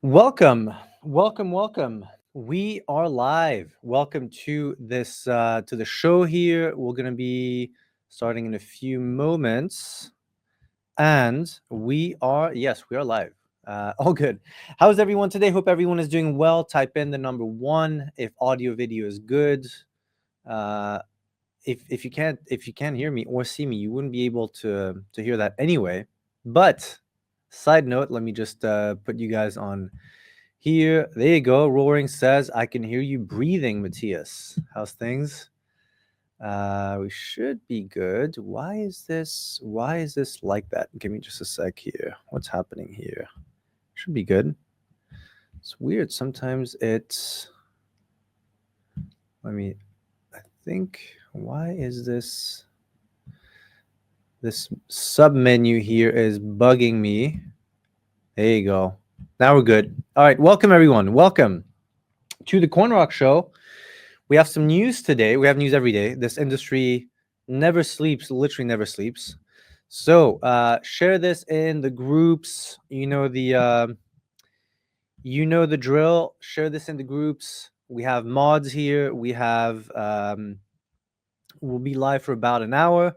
Welcome, welcome. We are live. Welcome to this to the show here. We're gonna be starting in a few moments, and we are live. All good. How's everyone today? Hope everyone is doing well. Type in the number 1 if audio video is good. If you can't hear me or see me, you wouldn't be able to hear that anyway. But side note, let me just put you guys on. Here, there you go. Roaring says, I can hear you breathing, Matthias. How's things? We should be good. Why is this like that? Give me just a sec here. What's happening here? Should be good. It's weird. Sometimes it's, I think, why is this sub menu here is bugging me. There you go. Now we're good. All right, welcome everyone. Welcome to the CoinRock Show. We have some news today. We have news every day. This industry never sleeps, literally never sleeps. So share this in the groups. You know the drill. Share this in the groups. We have mods here. We have we'll be live for about an hour,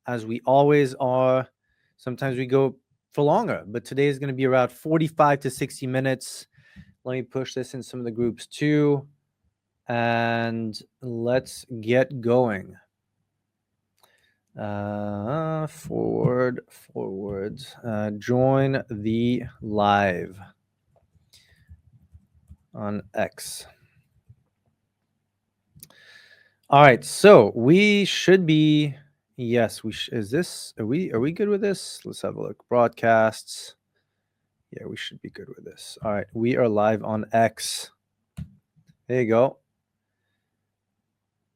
as we always are. Sometimes we go for longer, but today is going to be around 45 to 60 minutes. Let me push this in some of the groups too, and let's get going. Forward. Join the live on X. All right, so we should be. Yes, is this? Are we good with this? Let's have a look. Broadcasts. Yeah, we should be good with this. All right, we are live on X. There you go.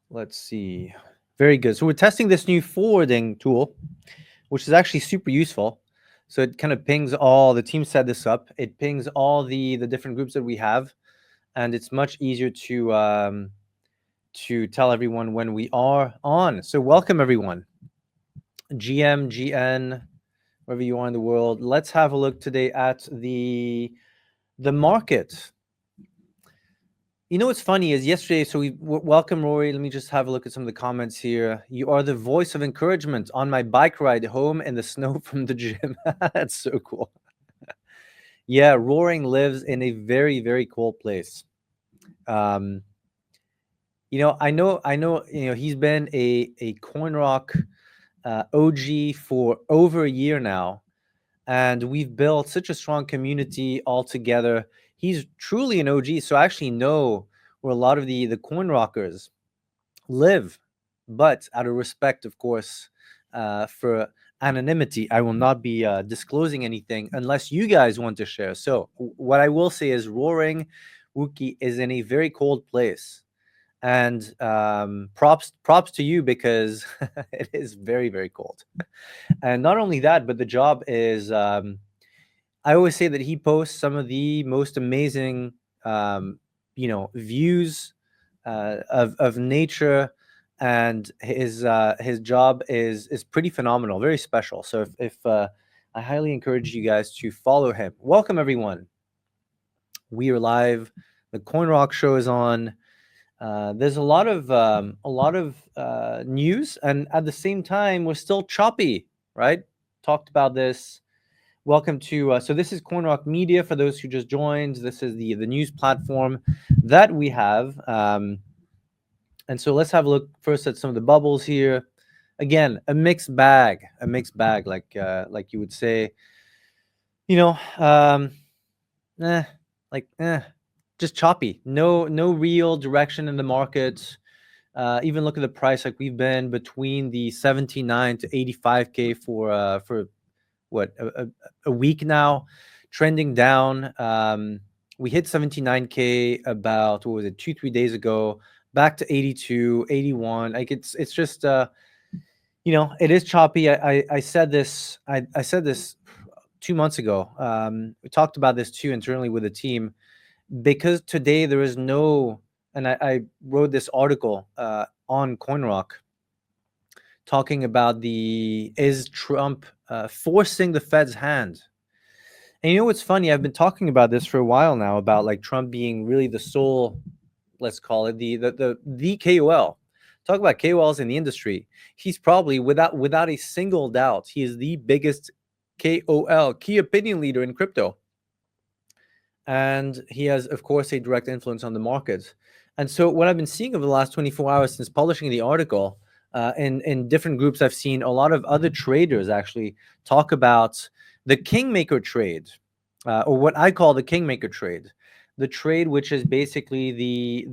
Let's see. Very good. So we're testing this new forwarding tool, which is actually super useful. So it kind of pings all, the team set this up. It pings all the different groups that we have, and it's much easier to tell everyone when we are on. So welcome everyone. GM, GN, wherever you are in the world. Let's have a look today at the market. You know what's funny is yesterday, so we welcome Rory. Let me just have a look at some of the comments here. You are the voice of encouragement on my bike ride home in the snow from the gym. That's so cool. Yeah, Roaring lives in a very, very cold place. You know, I know, you know, he's been a CoinRock OG for over a year now, and we've built such a strong community all together. He's truly an OG, so I actually know where a lot of the coin rockers live, but out of respect, of course, for anonymity, I will not be disclosing anything unless you guys want to share. So what I will say is Roaring Wookie is in a very cold place, and props to you, because it is very, very cold. And not only that, but the job is, I always say that he posts some of the most amazing, you know, views of nature, and his job is pretty phenomenal, very special. So if I highly encourage you guys to follow him. Welcome everyone. We are live. The CoinRock Show is on. There's a lot of news, and at the same time, we're still choppy, right? Talked about this. Welcome to, so this is CoinRock Media, for those who just joined. This is the news platform that we have. And so let's have a look first at some of the bubbles here. Again, a mixed bag, like you would say, you know, just choppy. No real direction in the market. Even look at the price, like we've been between the 79 to 85K for what, a week now, trending down. We hit 79K about, what was it, 2-3 days ago, back to 82, 81. Like it's just you know, it is choppy. I said this 2 months ago. We talked about this too internally with the team, because today there is no, and I wrote this article on CoinRock talking about is Trump forcing the Fed's hand. And you know what's funny? I've been talking about this for a while now, about like Trump being really the sole, let's call it the KOL. Talk about KOLs in the industry. He's probably, without a single doubt, he is the biggest KOL, key opinion leader in crypto. And he has, of course, a direct influence on the market. And so what I've been seeing over the last 24 hours since publishing the article, in different groups, I've seen a lot of other traders actually talk about the Kingmaker trade, or what I call the Kingmaker trade, the trade which is basically the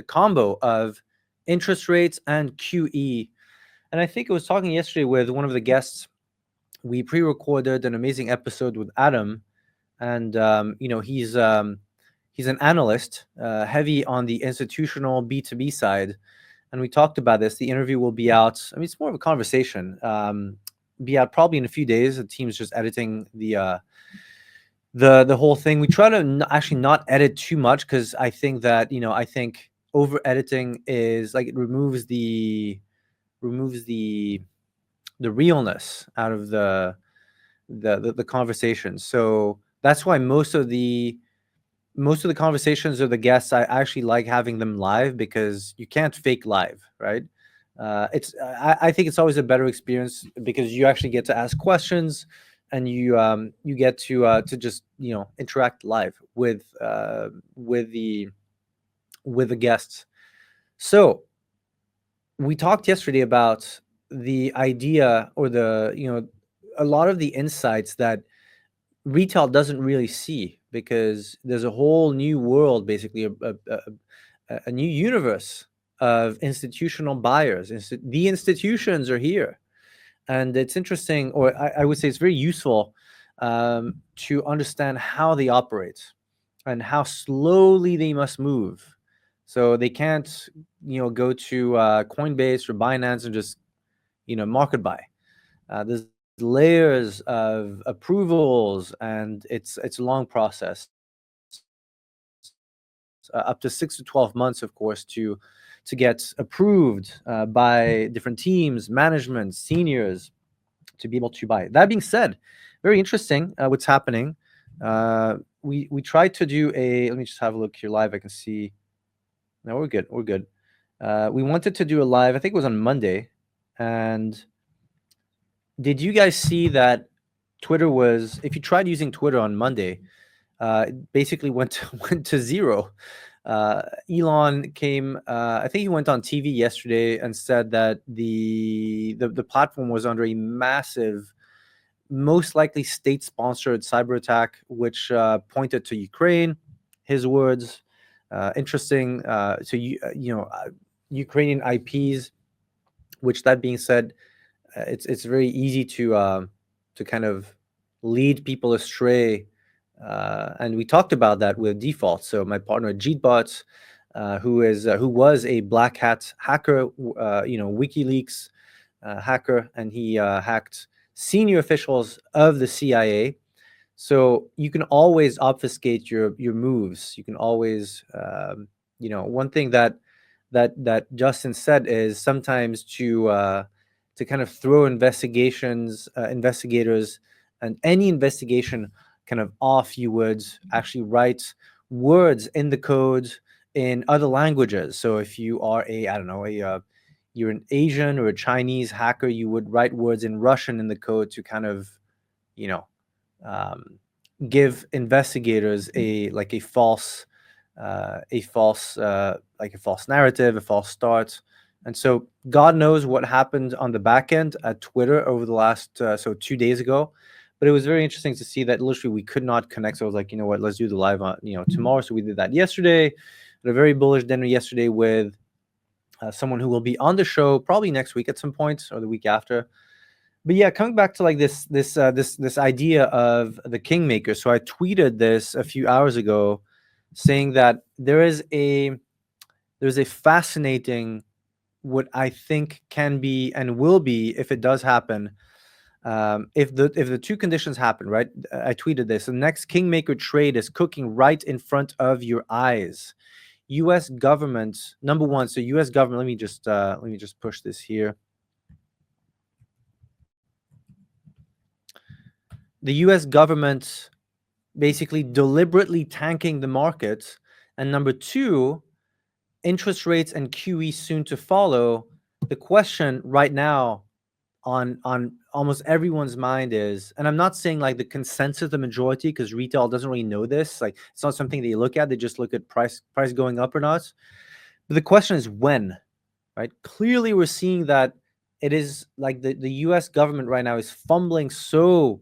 combo of interest rates and QE. And I think I was talking yesterday with one of the guests. We pre-recorded an amazing episode with Adam, and he's an analyst, heavy on the institutional B2B side, and we talked about this. The interview will be out. I mean, it's more of a conversation. Be out probably in a few days. The team's just editing the whole thing. We try to actually not edit too much, because I think that I think over editing is like, it removes the realness out of the conversation. So that's why most of the conversations or the guests, I actually like having them live, because you can't fake live, right? I think it's always a better experience, because you actually get to ask questions, and you get to just interact live with the guests. So we talked yesterday about the idea, or a lot of the insights that retail doesn't really see, because there's a whole new world, basically a new universe of institutional buyers. The institutions are here, and it's interesting, or I would say it's very useful, to understand how they operate and how slowly they must move. So they can't go to Coinbase or Binance and just market buy. There's layers of approvals, and it's a long process, up to 6 to 12 months, of course, to get approved by different teams, management, seniors, to be able to buy. That being said, very interesting what's happening. We tried to do let me just have a look here live. I can see. No, we're good. We're good. We wanted to do a live, I think it was on Monday. And did you guys see that Twitter was, if you tried using Twitter on Monday, it basically went to zero. Elon came, I think he went on TV yesterday and said that the platform was under a massive, most likely state-sponsored cyber attack, which pointed to Ukraine. His words, interesting. So Ukrainian IPs. Which, that being said, it's very easy to kind of lead people astray, and we talked about that with Default. So my partner Jeetbot, who was a black hat hacker, WikiLeaks hacker, and he hacked senior officials of the CIA. So you can always obfuscate your moves. You can always, one thing that Justin said is sometimes to kind of throw investigators, and any investigation kind of off, you would actually write words in the code in other languages. So if you are you're an Asian or a Chinese hacker, you would write words in Russian in the code to kind of, give investigators a false narrative, a false start. And so God knows what happened on the back end at Twitter over the last 2 days ago. But it was very interesting to see that literally we could not connect. So I was like, you know what, let's do the live on tomorrow. So we did that yesterday at a very bullish dinner yesterday with someone who will be on the show probably next week at some point, or the week after. But yeah, coming back to like this idea of the Kingmaker. So I tweeted this a few hours ago, saying that there's a fascinating, what I think can be and will be, if it does happen, if the two conditions happen, right? I tweeted this: the next Kingmaker trade is cooking right in front of your eyes. U.S. government, number one. So U.S. government. Let me just push this here. the U.S. government basically deliberately tanking the market, and number two, interest rates and QE soon to follow. The question right now on almost everyone's mind is, and I'm not saying like the consensus, the majority, because retail doesn't really know this. Like, it's not something they look at. They just look at price going up or not. But the question is when, right? Clearly, we're seeing that it is like the U.S. government right now is fumbling so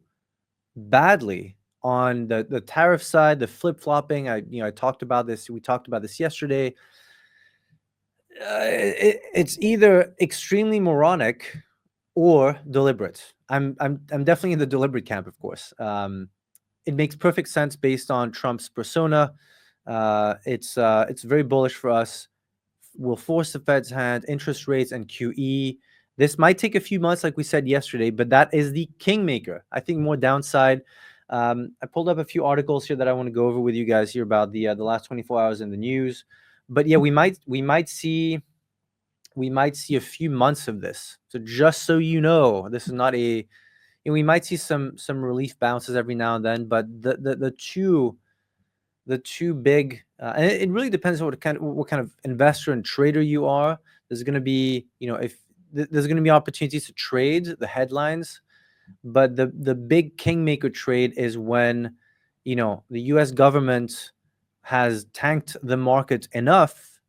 badly on the tariff side, the flip-flopping. I talked about this. We talked about this yesterday. It's either extremely moronic or deliberate. I'm definitely in the deliberate camp, of course. It makes perfect sense based on Trump's persona. It's very bullish for us. Will force the Fed's hand, interest rates, and QE. This might take a few months, like we said yesterday, but that is the Kingmaker. I think more downside. I pulled up a few articles here that I want to go over with you guys here about the last 24 hours in the news. But yeah, we might see a few months of this. So just so you know, this is not a. We might see some relief bounces every now and then, but the two big, and it really depends on what kind of investor and trader you are. There's going to be, if there's going to be opportunities to trade the headlines, but the big Kingmaker trade is when, the U.S. government has tanked the market enough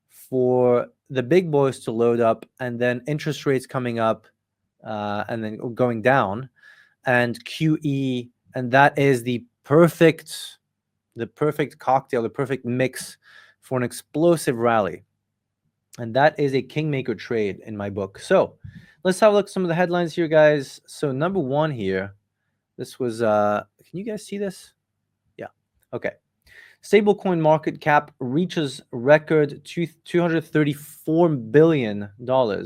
for the big boys to load up, and then interest rates coming up, and then going down, and QE, and that is the perfect cocktail, the perfect mix for an explosive rally. And that is a Kingmaker trade in my book. So let's have a look at some of the headlines here, guys. So number one here, this was, can you guys see this? Yeah. Okay. Stablecoin market cap reaches record $234 billion.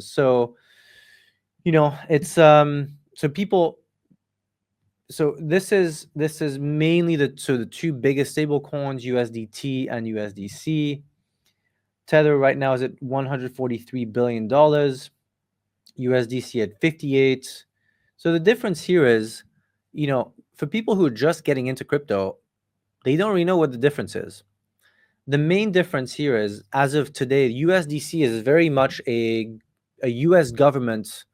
So, it's, so people, so this is mainly the two biggest stable coins, USDT and USDC. Tether right now is at $143 billion, USDC at 58. So the difference here is, for people who are just getting into crypto, they don't really know what the difference is. The main difference here is, as of today, USDC is very much a US government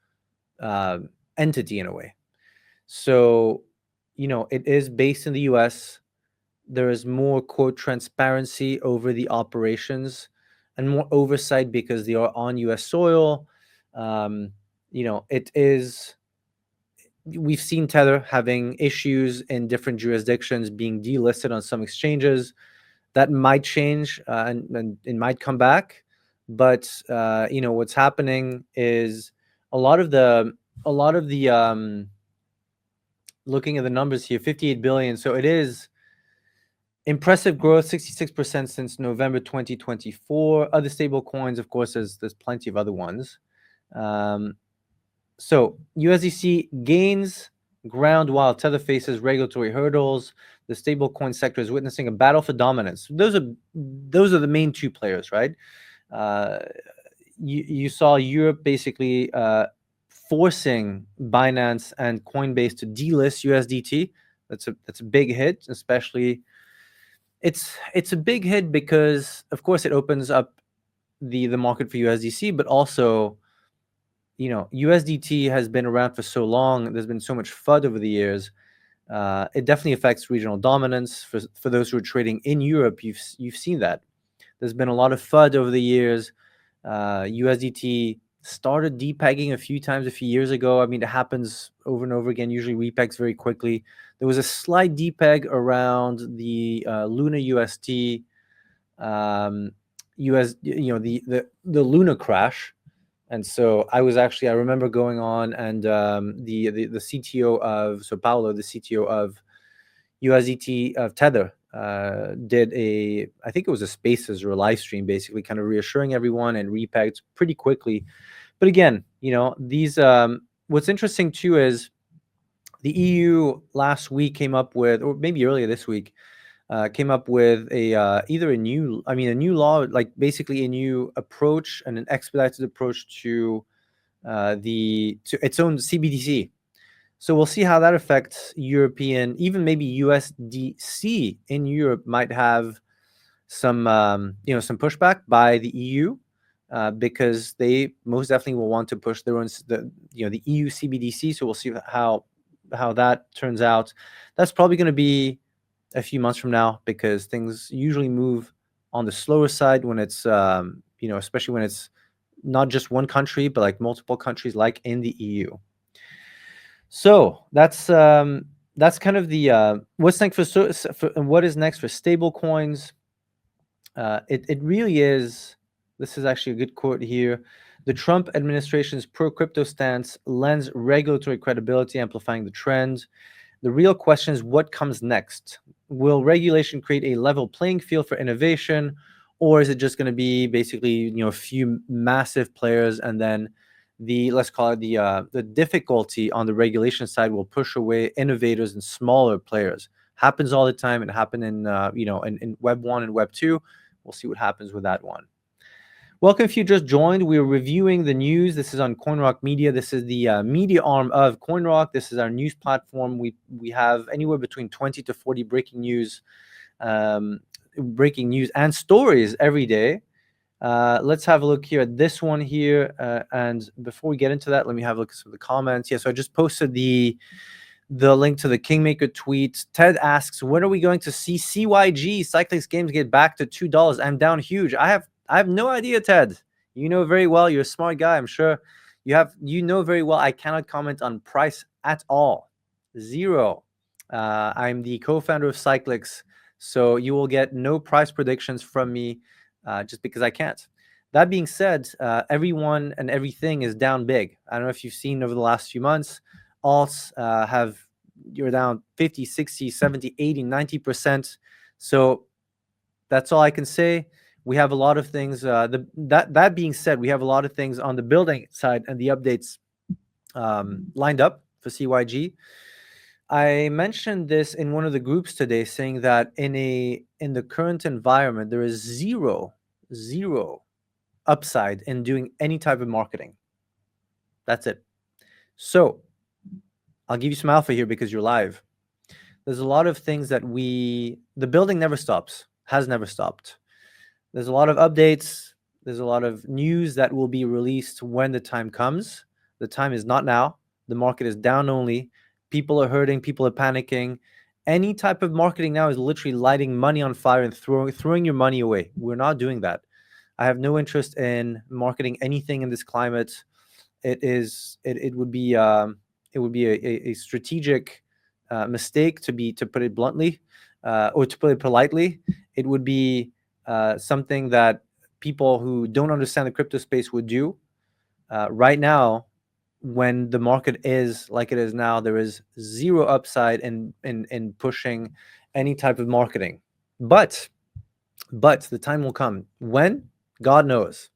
entity in a way. So, it is based in the US. There is more, quote, transparency over the operations and more oversight because they are on US soil. It is, we've seen Tether having issues in different jurisdictions, being delisted on some exchanges. That might change, and it might come back. But, what's happening is a lot of the looking at the numbers here, 58 billion. So it is impressive growth, 66% since November 2024. Other stable coins, of course, there's plenty of other ones. So USDC gains ground while Tether faces regulatory hurdles. The stablecoin sector is witnessing a battle for dominance. Those are the main two players, right? You saw Europe basically forcing Binance and Coinbase to delist USDT. That's a big hit, especially. It's a big hit because, of course, it opens up the market for USDC, but also, USDT has been around for so long. There's been so much FUD over the years. It definitely affects regional dominance. For those who are trading in Europe, you've seen that. There's been a lot of FUD over the years. USDT started depegging a few times a few years ago. I mean, it happens over and over again. Usually repegs very quickly. There was a slight depeg around the Luna UST, the Luna crash. And so I remember going on, and the CTO of Paulo, the CTO of USDT of Tether, did I think it was a Spaces or a live stream, basically kind of reassuring everyone, and repegged pretty quickly. But again, these, what's interesting too is the EU last week came up with, or maybe earlier this week, came up with either a new law, like basically a new approach and an expedited approach to its own CBDC. So we'll see how that affects European, even maybe USDC in Europe might have some, some pushback by the EU, because they most definitely will want to push their own, the EU CBDC. So we'll see how that turns out. That's probably going to be a few months from now, because things usually move on the slower side when it's, especially when it's not just one country, but like multiple countries, like in the EU. So that's kind of the what's next for what is next for stable coins. It really is. This is actually a good quote here. The Trump administration's pro-crypto stance lends regulatory credibility, amplifying the trend. The real question is what comes next. Will regulation create a level playing field for innovation, or is it just going to be basically a few massive players, and then let's call it the difficulty on the regulation side will push away innovators and smaller players? Happens all the time. It happened in in Web 1 and Web 2. We'll see what happens with that one. Welcome if you just joined. We're reviewing the news. This is on CoinRock Media. This is the media arm of CoinRock. This is our news platform. We have anywhere between 20 to 40 breaking news and stories every day. Let's have a look here at this one here. And before we get into that, let me have a look at some of the comments. Yeah, so I just posted the link to the Kingmaker tweet. Ted asks, when are we going to see CYG Cyclics Games get back to $2? I'm down huge. I have no idea, Ted. You know very well. You're a smart guy. I'm sure you know very well. I cannot comment on price at all. Zero. I'm the co-founder of Cyclics, so you will get no price predictions from me, just because I can't. That being said, everyone and everything is down big. I don't know if you've seen over the last few months, alts you're down 50, 60, 70, 80, 90%. So that's all I can say. We have a lot of things. That being said, we have a lot of things on the building side and the updates lined up for CYG. I mentioned this in one of the groups today, saying that in the current environment, there is zero upside in doing any type of marketing. That's it. So I'll give you some alpha here because you're live. There's a lot of things that the building never stops, has never stopped. There's a lot of updates. There's a lot of news that will be released when the time comes. The time is not now. The market is down only. People are hurting. People are panicking. Any type of marketing now is literally lighting money on fire and throwing your money away. We're not doing that. I have no interest in marketing anything in this climate. It would be a strategic mistake, to put it bluntly, or to put it politely. It would be something that people who don't understand the crypto space would do. Right now, when the market is like it is now, there is zero upside in pushing any type of marketing. But the time will come. When? God knows.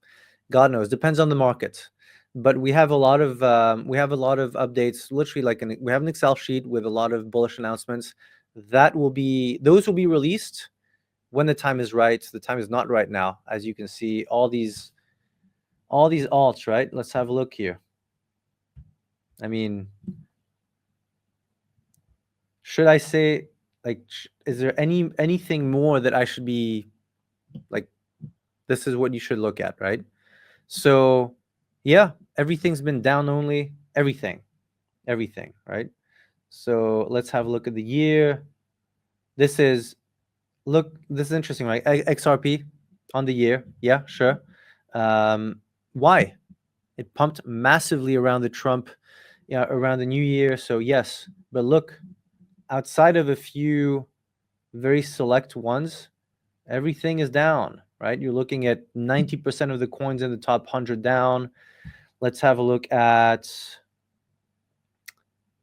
God knows. Depends on the market. But we have a lot of updates. Literally, we have an Excel sheet with a lot of bullish announcements. Those will be released when the time is right. The time is not right now, as you can see. All these alts, right? Let's have a look here. I mean, should I say, is there anything more that I should be like? This is what you should look at, right? So, yeah, everything's been down only. Everything, right? So let's have a look at the year. This is interesting, right? XRP on the year. Yeah, sure. Why? It pumped massively around around the new year. So yes, but look, outside of a few very select ones, everything is down, right? You're looking at 90% of the coins in the top 100 down. Let's have a look at,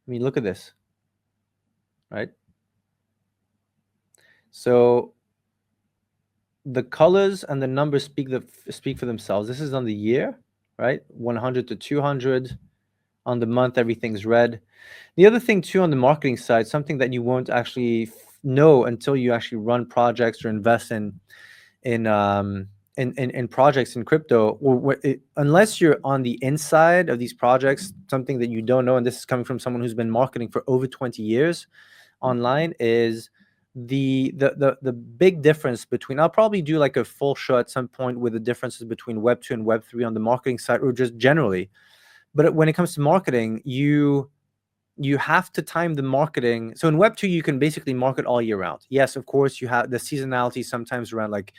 look at this, right? So the colors and the numbers speak for themselves. This is on the year, right? 100 to 200. On the month, everything's red. The other thing too, on the marketing side, something that you won't actually know until you actually run projects or invest in in projects in crypto, or unless you're on the inside of these projects, something that you don't know, and this is coming from someone who's been marketing for over 20 years online, is the big difference between, I'll probably do like a full show at some point with the differences between Web 2 and Web 3 on the marketing side, or just generally. But when it comes to marketing, you have to time the marketing. So in Web 2, you can basically market all year round. Yes, of course, you have the seasonality sometimes around like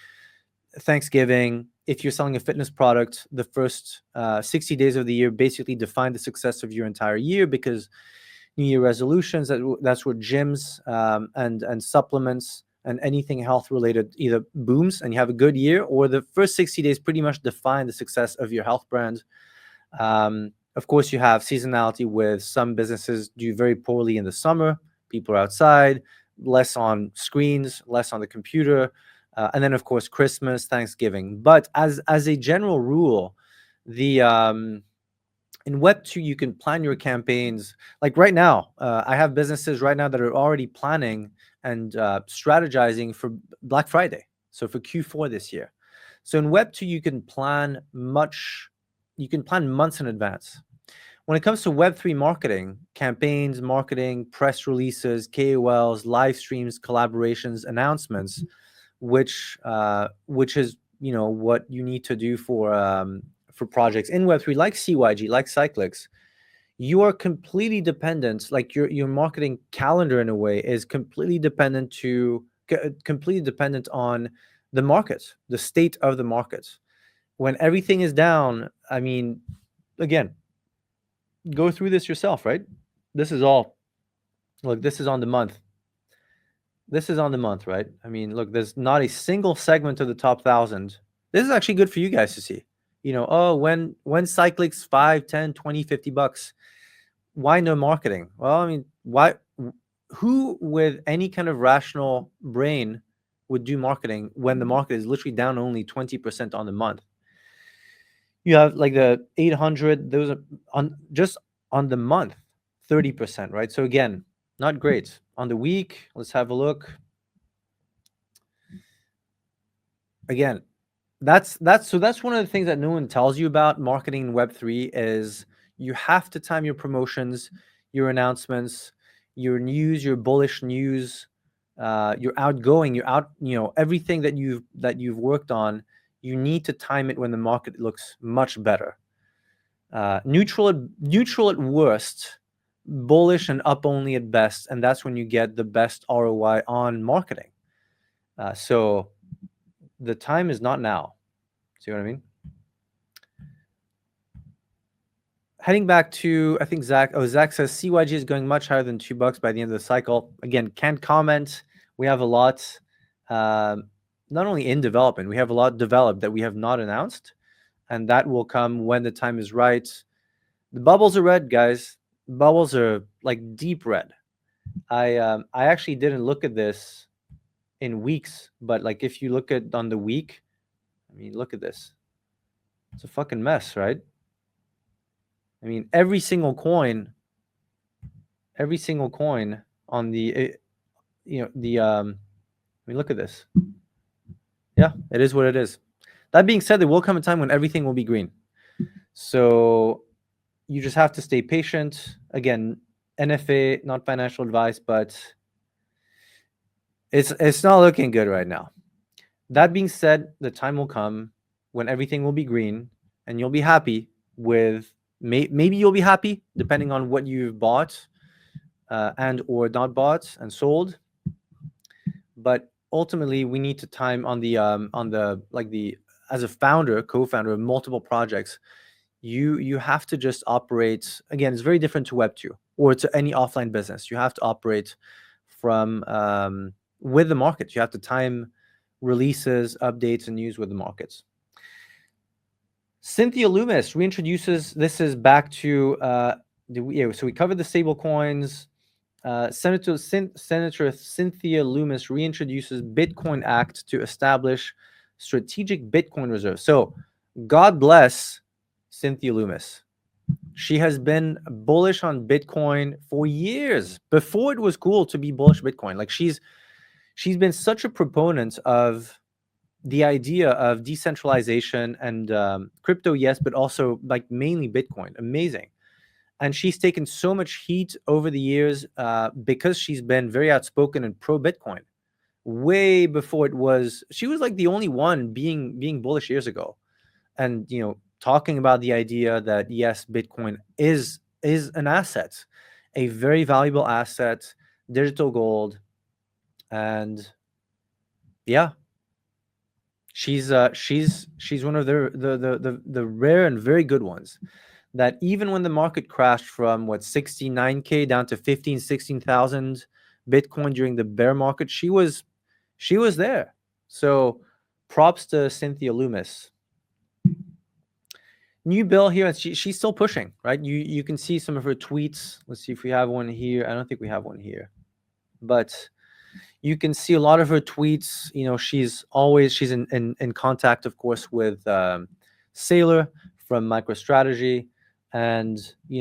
Thanksgiving. If you're selling a fitness product, the first 60 days of the year basically define the success of your entire year, because New Year resolutions, that's where gyms and supplements and anything health related either booms and you have a good year, or the first 60 days pretty much define the success of your health brand. Of course, you have seasonality with some businesses do very poorly in the summer. People are outside, less on screens, less on the computer. And then, of course, Christmas, Thanksgiving. But as a general rule, the in Web 2, you can plan your campaigns. Like right now, I have businesses right now that are already planning and strategizing for Black Friday. So for Q4 this year. So in Web 2, you can plan months in advance. When it comes to Web 3 marketing, campaigns, marketing, press releases, KOLs, live streams, collaborations, announcements, which is, you know, what you need to do for projects in Web3 like CYG, like Cyclics, you are completely dependent. Like your marketing calendar in a way is completely dependent on the market, the state of the market. When everything is down, I mean, again, go through this yourself, right? This is all, look, this is on the month. This is on the month, right? I mean, look, there's not a single segment of the top 1,000. This is actually good for you guys to see. You know, oh, when Cyclics 5, 10, 20, 50 bucks, why no marketing? Well, I mean, why? Who with any kind of rational brain would do marketing when the market is literally down only 20% on the month? You have like the 800, those are on the month, 30%, right? So again, not great. On the week, let's have a look. Again, that's one of the things that no one tells you about marketing in Web3 is you have to time your promotions, your announcements, your news, your bullish news, your outgoing, everything that you've worked on. You need to time it when the market looks much better. Neutral at worst, bullish and up only at best, and that's when you get the best ROI on marketing. So the time is not now. See what I mean? Heading back to, I think Zach says CYG is going much higher than $2 by the end of the cycle. Again, can't comment. We have a lot, not only in development, we have a lot developed that we have not announced, and that will come when the time is right. The bubbles are red, guys. Bubbles are like deep red. I actually didn't look at this in weeks, but like if you look at on the week, I mean, look at this. It's a fucking mess, right? I mean, every single coin on the, I mean, look at this. Yeah, it is what it is. That being said, there will come a time when everything will be green. So you just have to stay patient. Again, NFA, not financial advice, but it's not looking good right now. That being said, the time will come when everything will be green and you'll be happy with, maybe you'll be happy depending on what you've bought and or not bought and sold. But ultimately, we need to time on the as a co-founder of multiple projects, you have to just operate. Again, it's very different to Web 2 or to any offline business. You have to operate from with the markets. You have to time releases, updates, and news with the markets. Cynthia Lummis reintroduces. This is back to so we covered the stable coins. Senator Cynthia Lummis reintroduces Bitcoin Act to establish strategic Bitcoin reserves. So God bless Cynthia Lummis. She has been bullish on Bitcoin for years, before it was cool to be bullish Bitcoin. Like she's been such a proponent of the idea of decentralization and crypto, yes, but also like mainly Bitcoin. Amazing. And she's taken so much heat over the years because she's been very outspoken and pro Bitcoin. Way before it was, she was like the only one being bullish years ago, and talking about the idea that yes, Bitcoin is an asset, a very valuable asset, digital gold, and yeah, she's one of the rare and very good ones that even when the market crashed from 69K down to 16,000 Bitcoin during the bear market, she was there. So props to Cynthia Lummis. New bill here, and she's still pushing, right? You can see some of her tweets. Let's see if we have one here. I don't think we have one here, but you can see a lot of her tweets. She's in contact, of course, with Saylor from MicroStrategy, and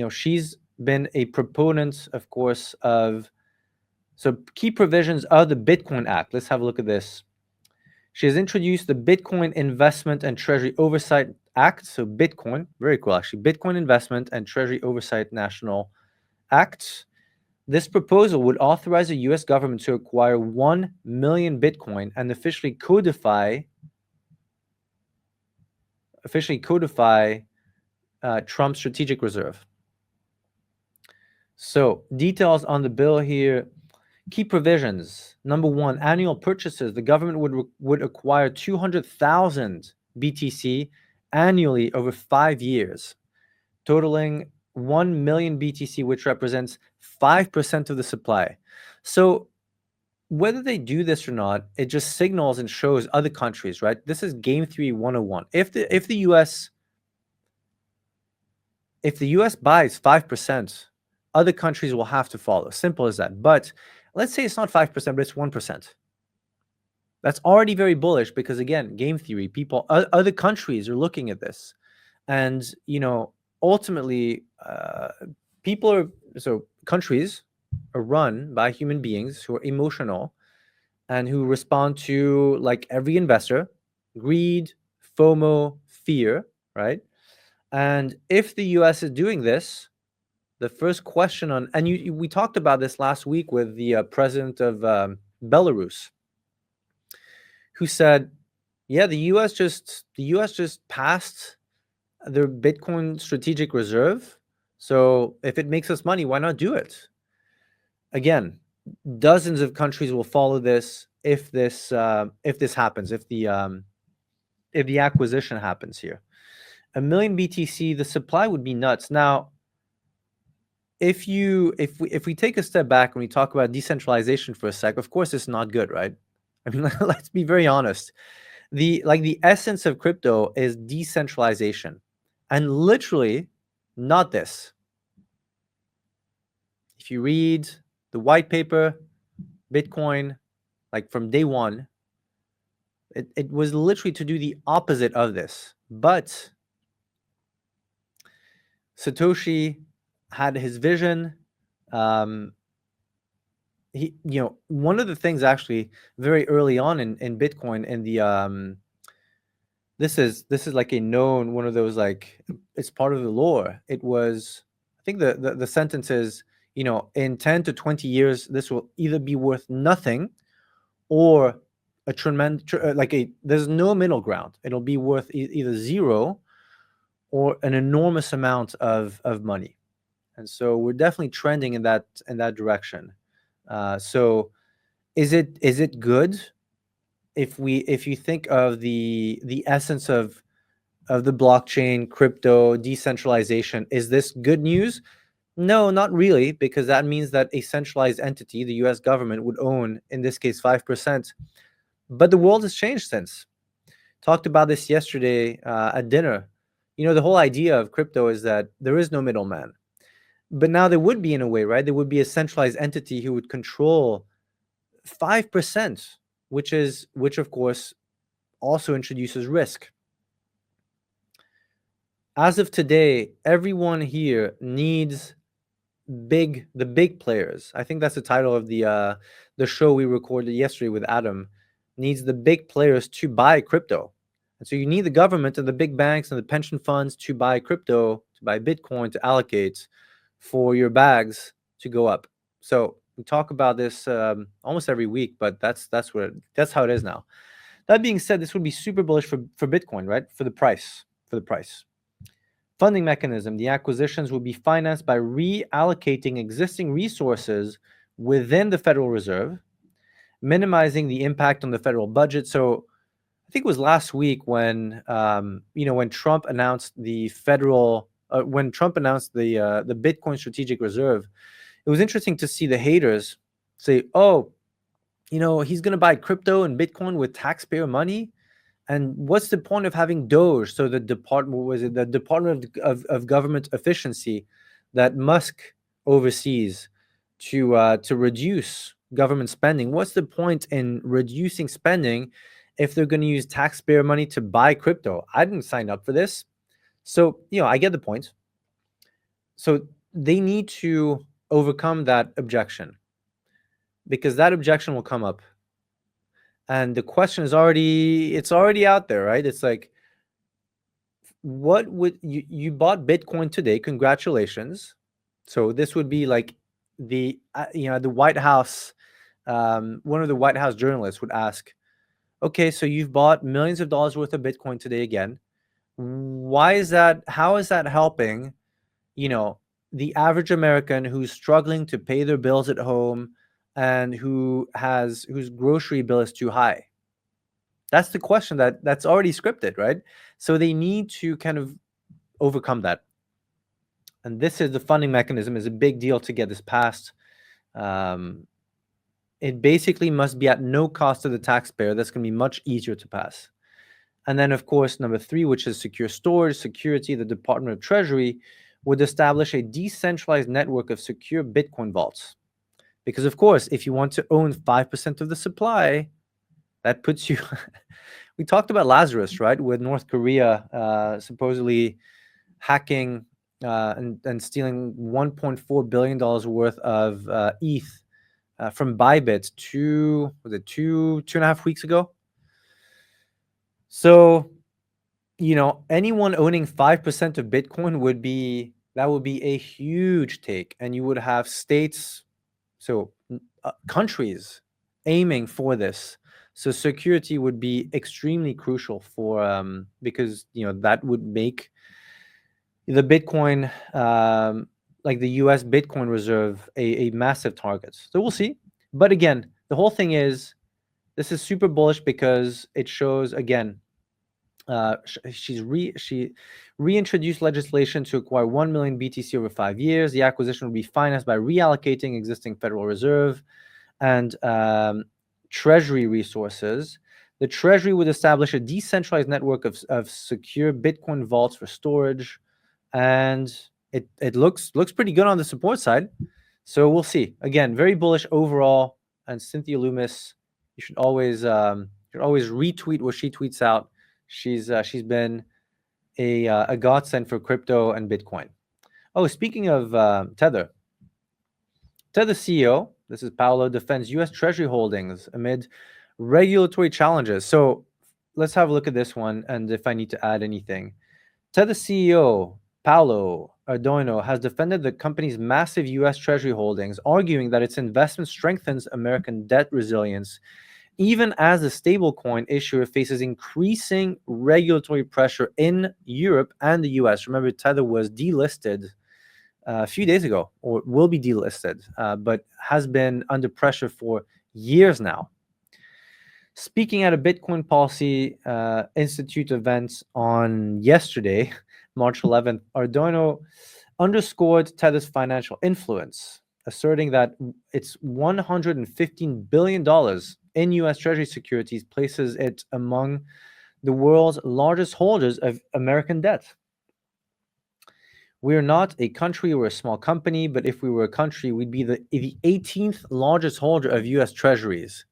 she's been a proponent, of course, of key provisions of the Bitcoin Act. Let's have a look at this. She has introduced the Bitcoin Investment and Treasury Oversight Act. So Bitcoin, very cool actually, Bitcoin Investment and Treasury Oversight National Act. This proposal would authorize the U.S. government to acquire 1 million Bitcoin and officially codify Trump's strategic reserve. So details on the bill here. Key provisions. Number one, annual purchases. The government would acquire 200,000 BTC annually over 5 years, totaling 1 million BTC, which represents 5% of the supply. So whether they do this or not, it just signals and shows other countries, right? This is game theory 101. If the US buys 5%, other countries will have to follow. Simple as that. But let's say it's not 5%, but it's 1%. That's already very bullish because, again, game theory, other countries are looking at this. And, ultimately, countries are run by human beings who are emotional and who respond to, like every investor, greed, FOMO, fear, right? And if the US is doing this, the first question we talked about this last week with the president of Belarus, who said, yeah, the US just passed their Bitcoin strategic reserve. So if it makes us money, why not do it? Again, dozens of countries will follow this if this happens, if the acquisition happens here. 1 million BTC, the supply would be nuts. Now, if we take a step back and we talk about decentralization for a sec, of course it's not good, right? I mean, let's be very honest. The essence of crypto is decentralization, and literally not this. If you read the white paper, Bitcoin, like from day one, it was literally to do the opposite of this. But Satoshi had his vision. He, one of the things actually very early on in Bitcoin, in the this is like a known one of those, like, it's part of the lore. It was, I think the sentence is, in 10 to 20 years, this will either be worth nothing or a tremendous, there's no middle ground. It'll be worth either zero or an enormous amount of money. And so we're definitely trending in that direction. So is it good if you think of the essence of the blockchain, crypto, decentralization? Is this good news? No, not really, because that means that a centralized entity, the US government, would own, in this case, 5%. But the world has changed since. Talked about this yesterday at dinner. The whole idea of crypto is that there is no middleman. But now there would be, in a way, right? There would be a centralized entity who would control 5%, which of course also introduces risk. As of today, everyone here needs the big players. I think that's the title of the show we recorded yesterday with Adam. needs the big players to buy crypto. And so you need the government and the big banks and the pension funds to buy crypto, to buy Bitcoin, to allocate for your bags to go up. So we talk about this almost every week, but that's how it is now. That being said, this would be super bullish for Bitcoin, right? For the price. Funding mechanism. The acquisitions will be financed by reallocating existing resources within the Federal Reserve, minimizing the impact on the federal budget. So I think it was last week when when Trump announced the Bitcoin Strategic Reserve. It was interesting to see the haters say, "Oh, he's going to buy crypto and Bitcoin with taxpayer money, and what's the point of having Doge?" So the Department of Government Efficiency that Musk oversees to reduce government spending. What's the point in reducing spending if they're going to use taxpayer money to buy crypto? I didn't sign up for this. So, I get the point. So they need to overcome that objection, because that objection will come up. And the question is already out there, right? It's like, what would you bought Bitcoin today? Congratulations. So this would be like the White House, one of the White House journalists would ask, okay, so you've bought millions of dollars worth of Bitcoin today again. Why is that? How is that helping, the average American who's struggling to pay their bills at home and whose grocery bill is too high? That's the question that's already scripted, right? So they need to kind of overcome that. And this is the funding mechanism is a big deal to get this passed. It basically must be at no cost to the taxpayer. That's going to be much easier to pass. And then, of course, number 3, which is secure storage, security, the Department of Treasury would establish a decentralized network of secure Bitcoin vaults. Because, of course, if you want to own 5% of the supply, that puts you... We talked about Lazarus, right? With North Korea supposedly hacking and stealing $1.4 billion worth of ETH from Bybit two and a half weeks ago. So, anyone owning 5% of Bitcoin would be a huge take, and you would have states, so countries aiming for this. So security would be extremely crucial for because that would make the Bitcoin like the US Bitcoin reserve a massive target. So we'll see. But again, the whole thing is this is super bullish because it shows again she reintroduced legislation to acquire 1 million BTC over 5 years. The acquisition will be financed by reallocating existing Federal Reserve and Treasury resources. The Treasury would establish a decentralized network of secure Bitcoin vaults for storage, and it looks pretty good on the support side. So we'll see. Again, very bullish overall. And Cynthia Lummis, you should always retweet what she tweets out. She's been a godsend for crypto and Bitcoin. Oh, speaking of Tether CEO, this is Paolo, defends U.S. Treasury holdings amid regulatory challenges. So let's have a look at this one, and if I need to add anything. Tether CEO Paolo Ardoino has defended the company's massive U.S. Treasury holdings, arguing that its investment strengthens American debt resilience, even as the stablecoin issuer faces increasing regulatory pressure in Europe and the U.S. Remember, Tether was delisted a few days ago, or will be delisted, but has been under pressure for years now. Speaking at a Bitcoin Policy Institute event on yesterday, March 11th, Ardoino underscored Tether's financial influence, asserting that its $115 billion in U.S. Treasury securities places it among the world's largest holders of American debt. We're not a country, we're a small company, but if we were a country, we'd be the 18th largest holder of U.S. Treasuries.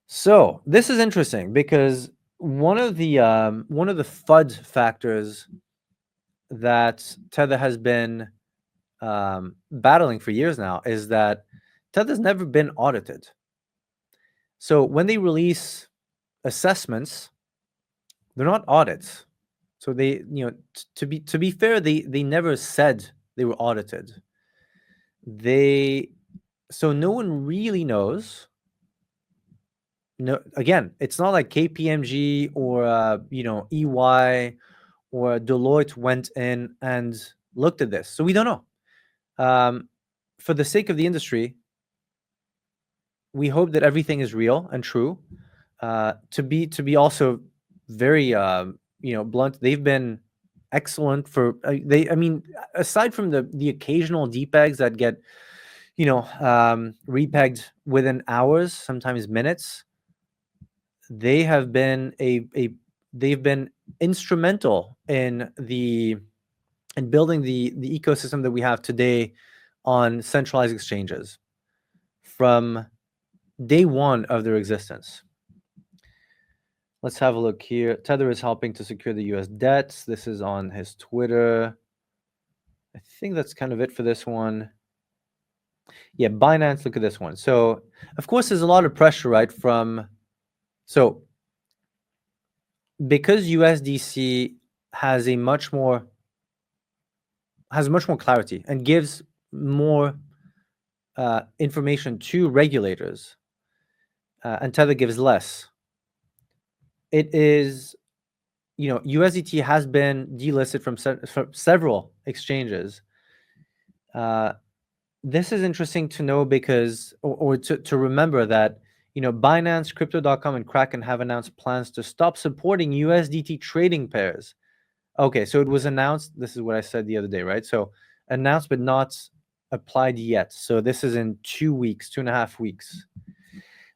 So this is interesting because one of the FUD factors that Tether has been battling for years now is that Tether's never been audited. So when they release assessments, they're not audits. So they, to be fair, they never said they were audited. So no one really knows. No, again, it's not like KPMG or EY or Deloitte went in and looked at this. So we don't know. For the sake of the industry, we hope that everything is real and true. To be also very blunt, they've been excellent for aside from the occasional depegs that get repegged within hours, sometimes minutes, they have been they've been instrumental in building the ecosystem that we have today on centralized exchanges from day one of their existence. Let's have a look here. Tether is helping to secure the US debts. This is on his Twitter. I think that's kind of it for this one. Yeah, Binance, look at this one. So, of course, there's a lot of pressure, right, because USDC has much more clarity and gives more information to regulators, and Tether gives less. It is, USDT has been delisted from several exchanges. This is interesting to know because, or to remember that, Binance, Crypto.com, and Kraken have announced plans to stop supporting USDT trading pairs. Okay, so it was announced. This is what I said the other day, right? So announced but not applied yet. So this is in 2 weeks, 2.5 weeks.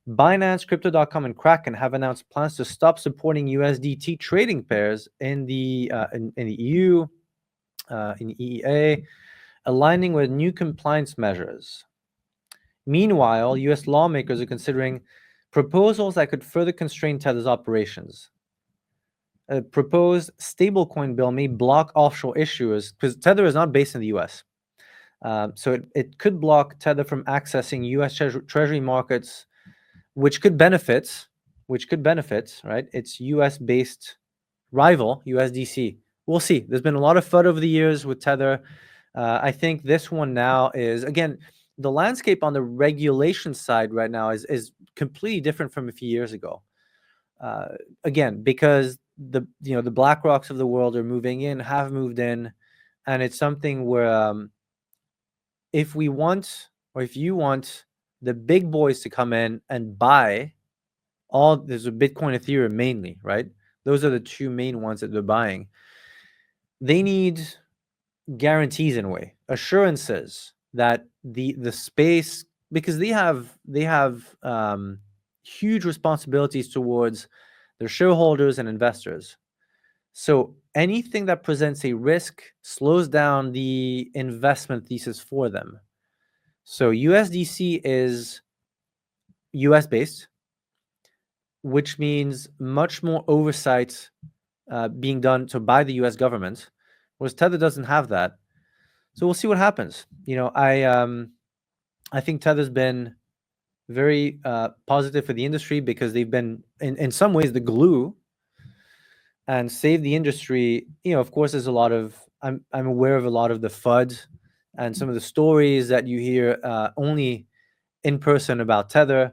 Binance, Crypto.com, and Kraken have announced plans to stop supporting USDT trading pairs in the EU, in the EEA, aligning with new compliance measures. Meanwhile, US lawmakers are considering proposals that could further constrain Tether's operations. A proposed stablecoin bill may block offshore issuers, because Tether is not based in the US. So it could block Tether from accessing US Treasury markets, which could benefit, right, its US-based rival, USDC. We'll see. There's been a lot of FUD over the years with Tether. I think this one now is, again, the landscape on the regulation side right now is completely different from a few years ago. Again, because the BlackRocks of the world are moving in, have moved in, and it's something where if you want the big boys to come in and buy there's a Bitcoin, Ethereum mainly, right? Those are the two main ones that they're buying. They need guarantees in a way, assurances that the space, because they have huge responsibilities towards their shareholders and investors. So anything that presents a risk slows down the investment thesis for them. So USDC is US based, which means much more oversight being done by the US government, whereas Tether doesn't have that. So we'll see what happens. I think Tether's been very positive for the industry because they've been, in some ways, the glue and saved the industry. Of course, there's a lot of, I'm aware of a lot of the FUD and some of the stories that you hear only in person about Tether,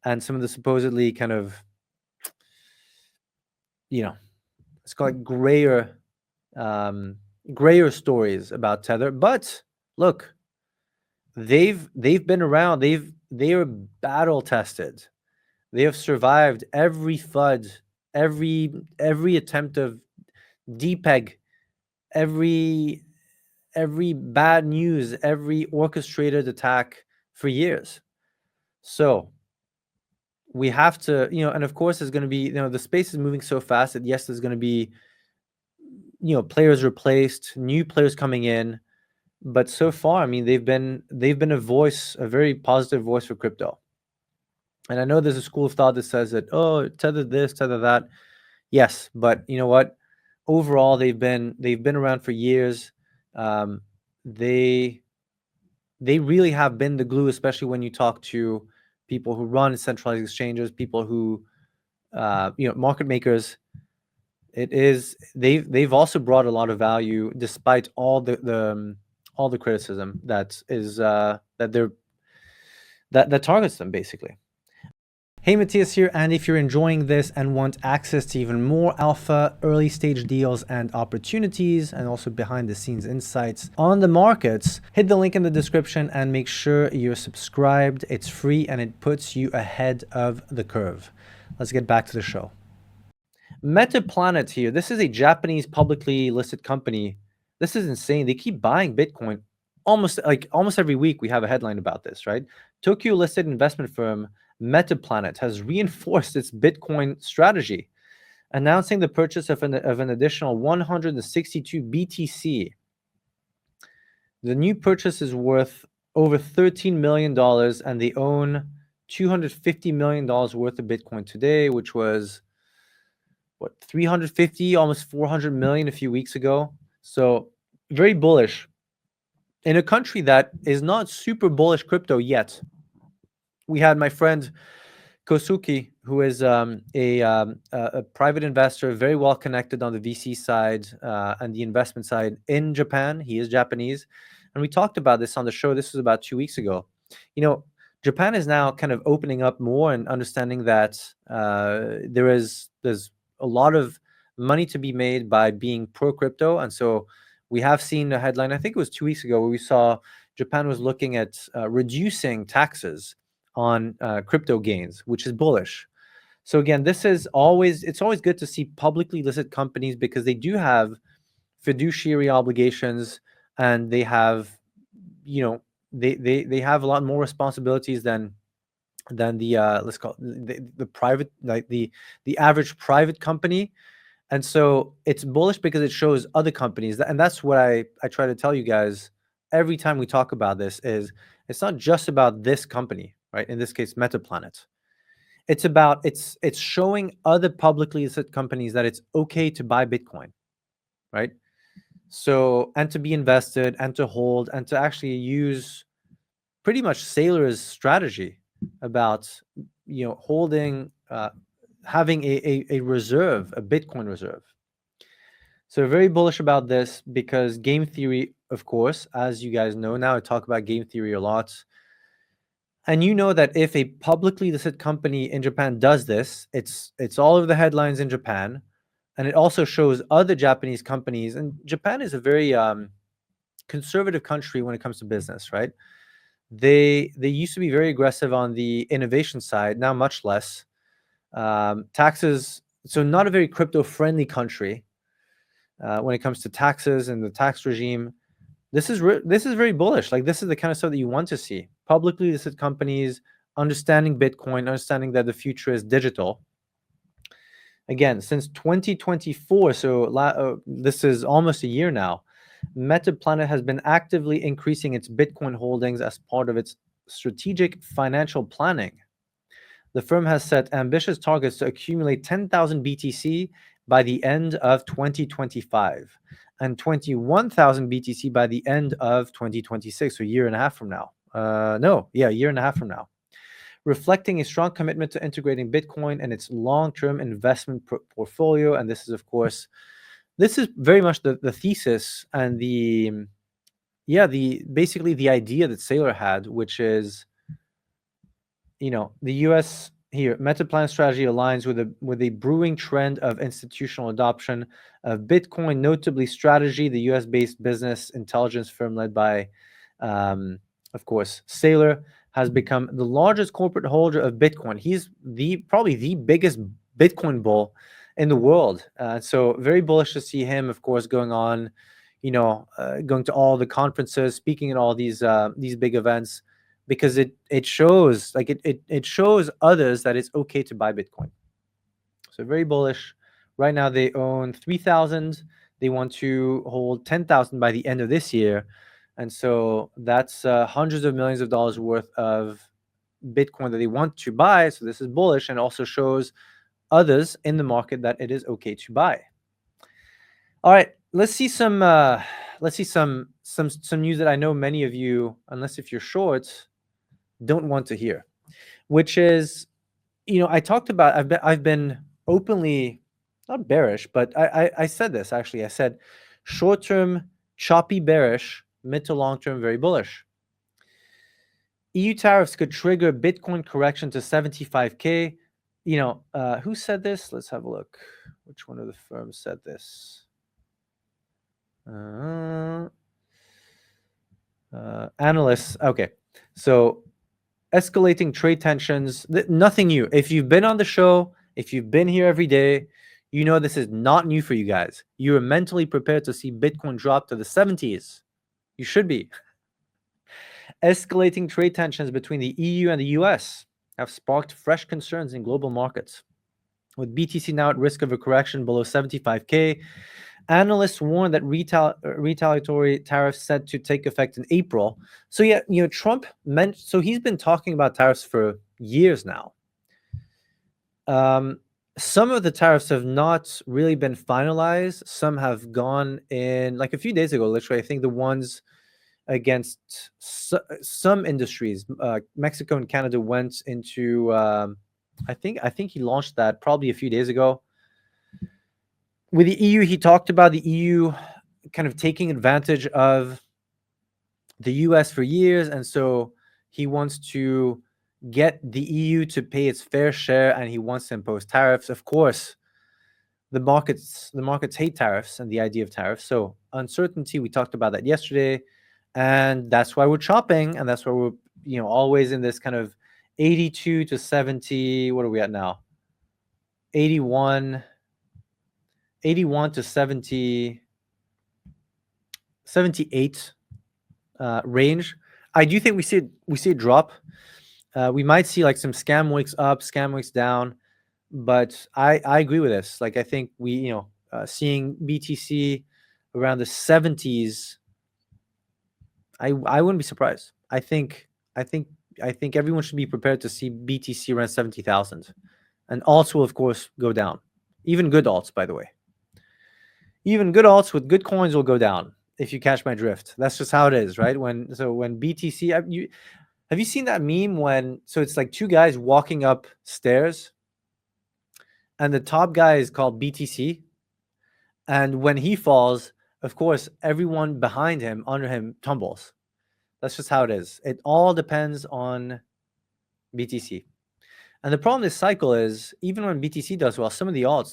and some of the supposedly kind of, it's called grayer stories about Tether. But look, they've been around. They are battle tested. They have survived every FUD, every attempt of depeg, every bad news, every orchestrated attack for years. So we have to, and of course there's going to be, the space is moving so fast that yes, there's going to be, players replaced, new players coming in, but so far, I mean, they've been a voice, a very positive voice for crypto. And I know there's a school of thought that says that, oh, Tether this, Tether that. Yes, but you know what? Overall, they've been around for years. They really have been the glue, especially when you talk to people who run centralized exchanges, people who market makers, they've also brought a lot of value despite all the criticism that targets them basically. Hey, Matthias here, and if you're enjoying this and want access to even more alpha, early stage deals and opportunities, and also behind the scenes insights on the markets, hit the link in the description and make sure you're subscribed. It's free and it puts you ahead of the curve. Let's get back to the show. Metaplanet here. This is a Japanese publicly listed company. This is insane. They keep buying Bitcoin almost every week. We have a headline about this, right? Tokyo listed investment firm Metaplanet has reinforced its Bitcoin strategy, announcing the purchase of an additional 162 BTC. The new purchase is worth over $13 million, and they own $250 million worth of Bitcoin today, which was 350, almost 400 million a few weeks ago. So very bullish in a country that is not super bullish crypto yet. We had my friend Kosuke, who is a private investor, very well connected on the VC side and the investment side in Japan. He is Japanese, and we talked about this on the show. This was about 2 weeks ago. Japan is now kind of opening up more and understanding that there's a lot of money to be made by being pro crypto, and so we have seen a headline, I think it was 2 weeks ago, where we saw Japan was looking at reducing taxes on crypto gains, which is bullish. So again, it's always good to see publicly listed companies because they do have fiduciary obligations, and they have they have a lot more responsibilities than the let's call it the private, like the average private company. And so it's bullish because it shows other companies and that's what I try to tell you guys every time we talk about this, is it's not just about this company, right? In this case, Metaplanet. It's about it's showing other publicly listed companies that it's okay to buy Bitcoin, right? So, and to be invested and to hold and to actually use pretty much Saylor's strategy about holding, having a reserve, a Bitcoin reserve. So very bullish about this because game theory, of course, as you guys know now, I talk about game theory a lot. And you know that if a publicly listed company in Japan does this, it's all over the headlines in Japan, and it also shows other Japanese companies. And Japan is a very conservative country when it comes to business, right? They used to be very aggressive on the innovation side, now much less. Taxes, so not a very crypto-friendly country when it comes to taxes and the tax regime. This is very bullish. Like, this is the kind of stuff that you want to see. Publicly listed companies understanding Bitcoin, understanding that the future is digital. Again, since 2024, so this is almost a year now, Metaplanet has been actively increasing its Bitcoin holdings as part of its strategic financial planning. The firm has set ambitious targets to accumulate 10,000 BTC by the end of 2025 and 21,000 BTC by the end of 2026, so a year and a half from now. A year and a half from now. Reflecting a strong commitment to integrating Bitcoin and its long-term investment portfolio. And this is, of course, this is very much the thesis and basically the idea that Saylor had, which is, the U.S. here, Metaplanet strategy aligns with a brewing trend of institutional adoption of Bitcoin, notably Strategy, the U.S.-based business intelligence firm led by, of course, Saylor, has become the largest corporate holder of Bitcoin. He's probably the biggest Bitcoin bull in the world. So very bullish to see him, of course, going on, going to all the conferences, speaking at all these big events, because it shows, like it shows others that it's okay to buy Bitcoin. So very bullish. Right now they own 3,000. They want to hold 10,000 by the end of this year. And so that's hundreds of millions of dollars worth of Bitcoin that they want to buy. So this is bullish and also shows others in the market that it is okay to buy. All right, let's see some news that I know many of you, unless if you're short, don't want to hear, which is I talked about I've been openly not bearish, but I said this actually. I said short term choppy bearish, mid to long term very bullish. EU tariffs could trigger Bitcoin correction to 75K. Who said this? Let's have a look. Which one of the firms said this? Analysts. Okay. So escalating trade tensions, nothing new. If you've been on the show, if you've been here every day, you know this is not new for you guys. You are mentally prepared to see Bitcoin drop to the 70s. You should be. Escalating trade tensions between the EU and the US have sparked fresh concerns in global markets. With BTC now at risk of a correction below 75K, analysts warn that retaliatory tariffs set to take effect in April. So yeah, Trump he's been talking about tariffs for years now. Some of the tariffs have not really been finalized. Some have gone in, like a few days ago, literally. I think the ones against some industries, Mexico and Canada went into. I think he launched that probably a few days ago. With the EU, he talked about the EU kind of taking advantage of the US for years, and so he wants to get the EU to pay its fair share, and he wants to impose tariffs. Of course, the markets hate tariffs and the idea of tariffs. So uncertainty, we talked about that yesterday, and that's why we're chopping, and that's why we're always in this kind of 82 to 70. What are we at now? 81 to 70, 78 range. I do think we see a drop. We might see like some scam weeks up, scam weeks down, but I agree with this. Like I think we seeing BTC around the 70s, I wouldn't be surprised. I think everyone should be prepared to see BTC around 70,000, and alts will of course go down. Even good alts, by the way. Even good alts with good coins will go down, if you catch my drift. That's just how it is, right? When BTC, have you seen that meme so it's like two guys walking up stairs, and the top guy is called BTC, and when he falls, of course, everyone behind him, under him, tumbles. That's just how it is. It all depends on BTC. And the problem this cycle is, even when BTC does well, some of the alts,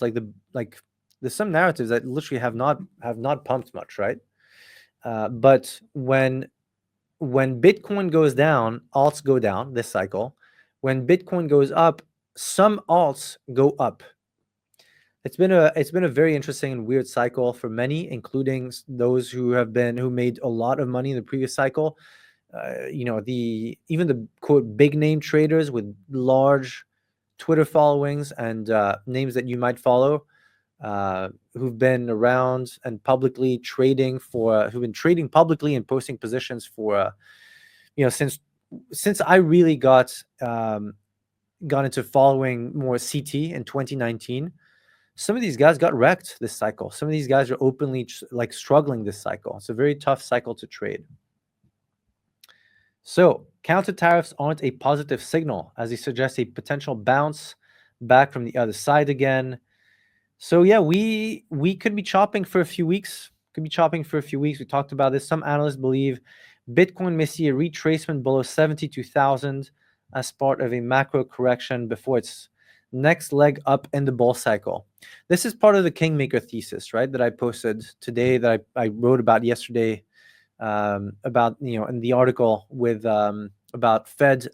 there's some narratives that literally have not pumped much, right? But when Bitcoin goes down, alts go down this cycle. When Bitcoin goes up, some alts go up. It's been a very interesting and weird cycle for many, including those who made a lot of money in the previous cycle. Even the quote big name traders with large Twitter followings and names that you might follow, who've been around and publicly trading who've been trading publicly and posting positions for since I really got into following more CT in 2019. Some of these guys got wrecked this cycle. Some of these guys are openly struggling this cycle. It's a very tough cycle to trade. So counter tariffs aren't a positive signal, as they suggest a potential bounce back from the other side again. So yeah, we could be chopping for a few weeks. We talked about this. Some analysts believe Bitcoin may see a retracement below 72,000 as part of a macro correction before its next leg up in the bull cycle. This is part of the Kingmaker thesis, right? That I posted today, that I wrote about yesterday, about in the article with about Fed,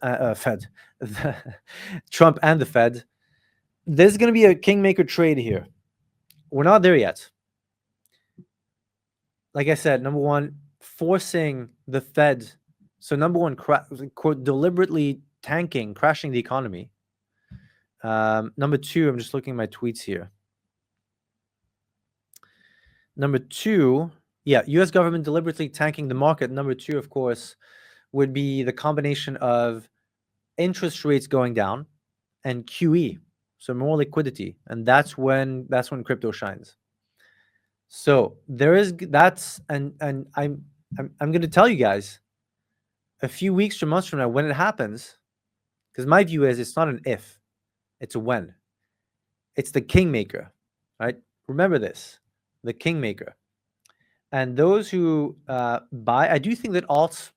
Trump and the Fed. There's going to be a Kingmaker trade here. We're not there yet. Like I said, number one, forcing the Fed. So number one, deliberately crashing the economy. Number two, I'm just looking at my tweets here. Number two, U.S. government deliberately tanking the market. Number two, of course, would be the combination of interest rates going down and QE, so more liquidity, and that's when crypto shines. So and I'm going to tell you guys a few weeks or months from now when it happens, because my view is it's not an if, It's a when. It's the Kingmaker, right? Remember this, the Kingmaker. And those who buy, I do think that alts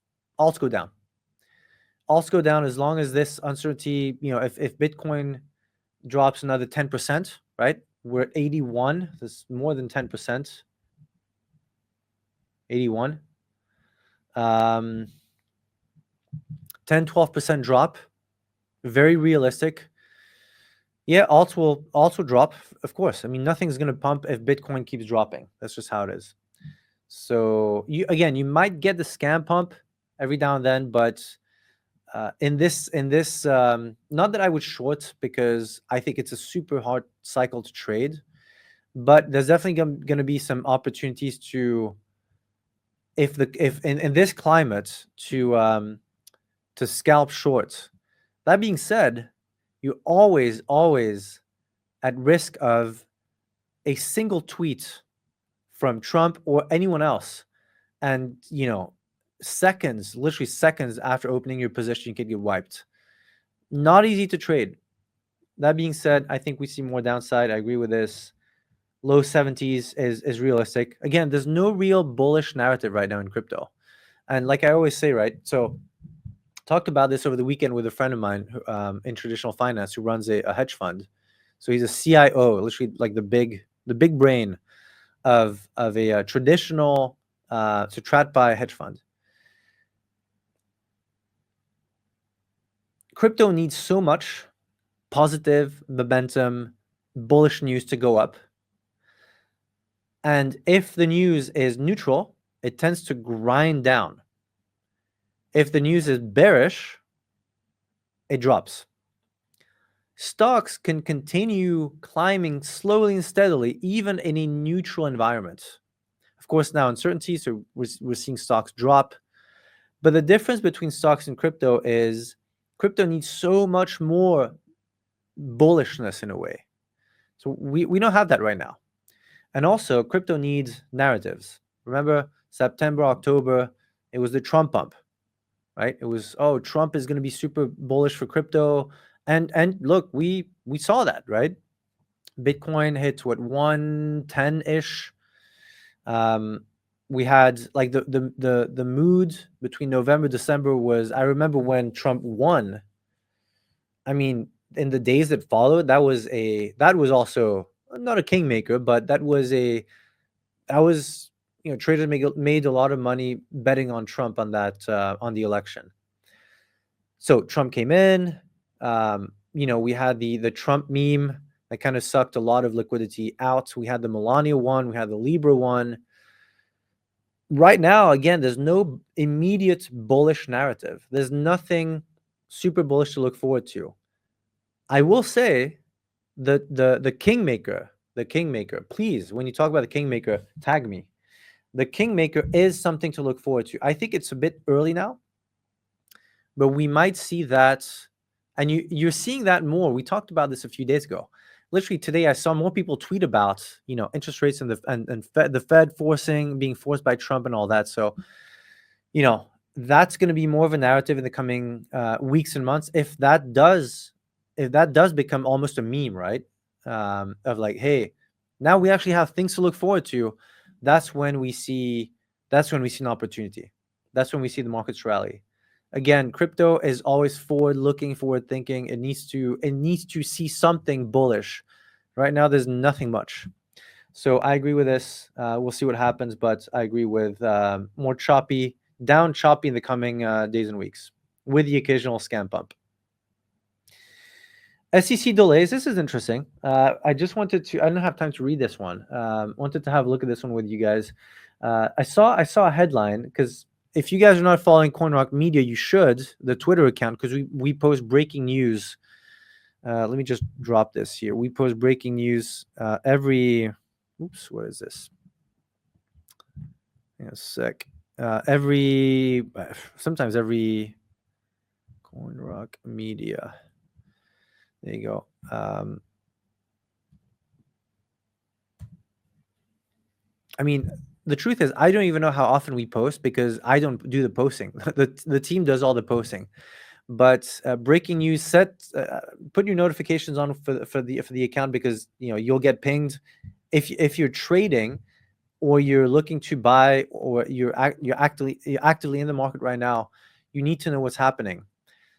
go down. Alts go down as long as this uncertainty, if Bitcoin drops another 10%, right? We're at 81. That's more than 10%. 81. 10-12% drop. Very realistic. Yeah, alts will drop, of course. I mean, nothing's going to pump if Bitcoin keeps dropping. That's just how it is. So you might get the scam pump every now and then, but in this, not that I would short, because I think it's a super hard cycle to trade, but there's definitely going to be some opportunities to, if in this climate, to scalp shorts. That being said, you're always at risk of a single tweet from Trump or anyone else, and literally seconds after opening your position, you could get wiped. Not easy to trade. That being said, I think we see more downside. I agree with this. Low 70s is realistic. Again, there's no real bullish narrative right now in crypto. And like I always say, right? So talked about this over the weekend with a friend of mine in traditional finance who runs a hedge fund. So he's a CIO, literally like the big brain of a traditional TradFi hedge fund. Crypto needs so much positive momentum, bullish news to go up. And if the news is neutral, it tends to grind down. If the news is bearish, it drops. Stocks can continue climbing slowly and steadily, even in a neutral environment. Of course, now uncertainty, so we're seeing stocks drop. But the difference between stocks and crypto is crypto needs so much more bullishness in a way. So we don't have that right now. And also, crypto needs narratives. Remember, September, October, it was the Trump pump, right? It was, oh, Trump is going to be super bullish for crypto. And look, we saw that, right? Bitcoin hit what, 110-ish. We had like the mood between November, December was, I remember when Trump won. I mean, in the days that followed, that was also not a kingmaker, but traders made a lot of money betting on Trump on that on the election. So Trump came in. We had the Trump meme that kind of sucked a lot of liquidity out. We had the Melania one. We had the Libra one. Right now, again, there's no immediate bullish narrative. There's nothing super bullish to look forward to. I will say that the Kingmaker, please, when you talk about the Kingmaker, tag me. The Kingmaker is something to look forward to. I think it's a bit early now, but we might see that, and you're seeing that more. We talked about this a few days ago. Literally today, I saw more people tweet about interest rates and the Fed being forced by Trump and all that. So that's going to be more of a narrative in the coming weeks and months. If that does become almost a meme, right? Of like, hey, now we actually have things to look forward to. That's when we see an opportunity. That's when we see the markets rally. Again, crypto is always forward-looking, forward-thinking. It needs to see something bullish. Right now, there's nothing much. So I agree with this. We'll see what happens, but I agree with more choppy in the coming days and weeks, with the occasional scam pump. SEC delays. This is interesting. I didn't have time to read this one. Wanted to have a look at this one with you guys. I saw a headline, because if you guys are not following CoinRock Media, you should, the Twitter account, because we post breaking news. Let me just drop this here. We post breaking news every. Oops, what is this? Hang on a sec. Sometimes every CoinRock Media. There you go. I mean, the truth is, I don't even know how often we post, because I don't do the posting. The team does all the posting. But breaking news, put your notifications on for the account, because you'll get pinged if you're trading, or you're looking to buy, or you're actively in the market right now. You need to know what's happening.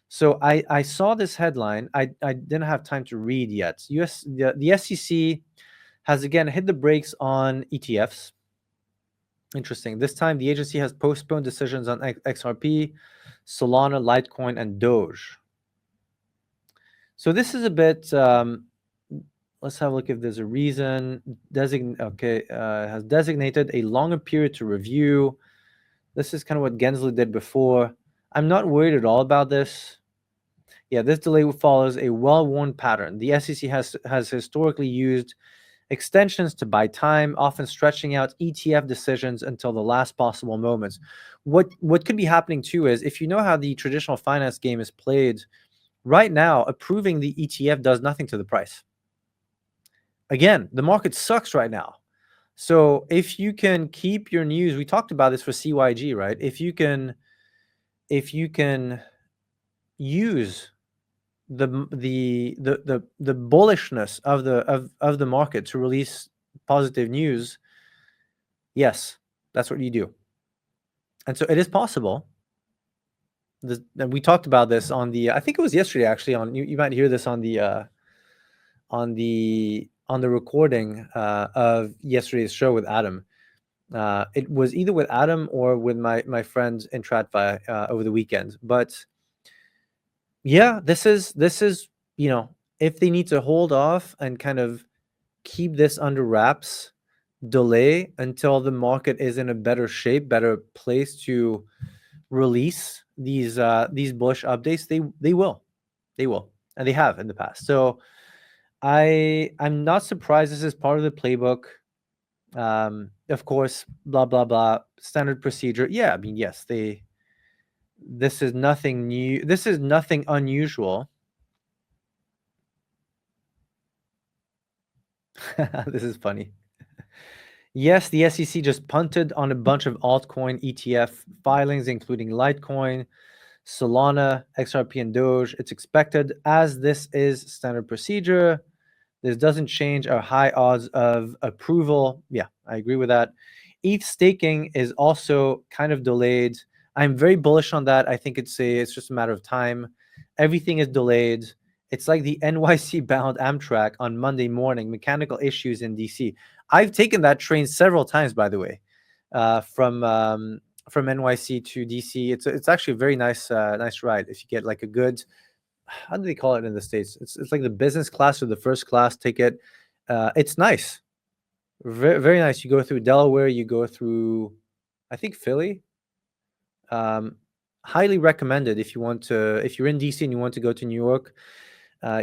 So I saw this headline. I didn't have time to read yet. The SEC has again hit the brakes on ETFs. Interesting. This time the agency has postponed decisions on XRP, Solana, Litecoin, and Doge. So this is a bit. Let's have a look if there's a reason. Has designated a longer period to review. This is kind of what Gensler did before. I'm not worried at all about this. Yeah, this delay follows a well-worn pattern. The SEC has historically used extensions to buy time, often stretching out ETF decisions until the last possible moments. What could be happening too is, if you know how the traditional finance game is played, right now approving the ETF does nothing to the price. Again, the market sucks right now. So if you can keep your news, we talked about this for CYG, right? If you can use the bullishness of the market to release positive news, yes, that's what you do. And so it is possible. And we talked about this on the, I think it was yesterday actually, on you might hear this on the recording of yesterday's show with Adam. It was either with Adam or with my friends in TradFi over the weekend. But yeah, this is if they need to hold off and kind of keep this under wraps, delay until the market is in a better shape, better place to release these bullish updates, they will, and they have in the past. So I'm not surprised. This is part of the playbook. Of course, blah blah blah, standard procedure. Yeah, I mean, yes, this is nothing new. This is nothing unusual. This is funny. Yes, the SEC just punted on a bunch of altcoin ETF filings, including Litecoin, Solana, XRP, and Doge. It's expected, as this is standard procedure. This doesn't change our high odds of approval. Yeah, I agree with that. ETH staking is also kind of delayed. I'm very bullish on that. I think it's just a matter of time. Everything is delayed. It's like the NYC bound Amtrak on Monday morning, mechanical issues in DC. I've taken that train several times, by the way, from NYC to DC. It's actually a very nice ride if you get like a good, how do they call it in the States? It's like the business class or the first class ticket. It's nice. Very, very nice. You go through Delaware, you go through, I think, Philly. Highly recommended if you're in DC and you want to go to New York.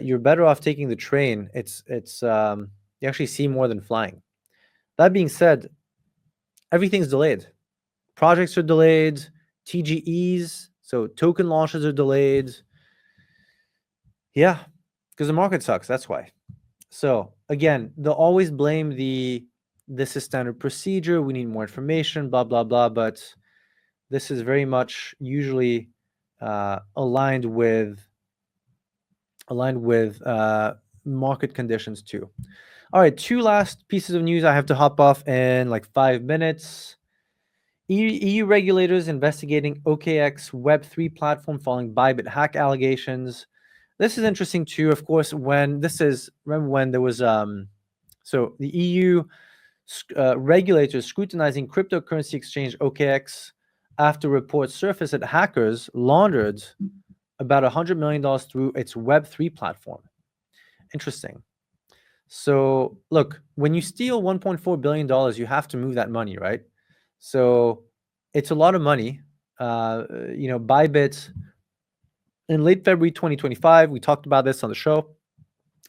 You're better off taking the train. It's you actually see more than flying. That being said, everything's delayed. Projects are delayed. TGEs, so token launches, are delayed. Yeah, because the market sucks. That's why. So again, they'll always blame this is standard procedure. We need more information, blah, blah, blah. But this is very much usually aligned with market conditions too. All right, two last pieces of news. I have to hop off in like 5 minutes. EU regulators investigating OKEx Web3 platform following Bybit hack allegations. This is interesting too. Of course, remember when there was so the EU regulators scrutinizing cryptocurrency exchange OKEx after reports surfaced that hackers laundered about $100 million through its Web3 platform. Interesting. So look, when you steal $1.4 billion, you have to move that money, right? So it's a lot of money. Bybit, in late February 2025, we talked about this on the show.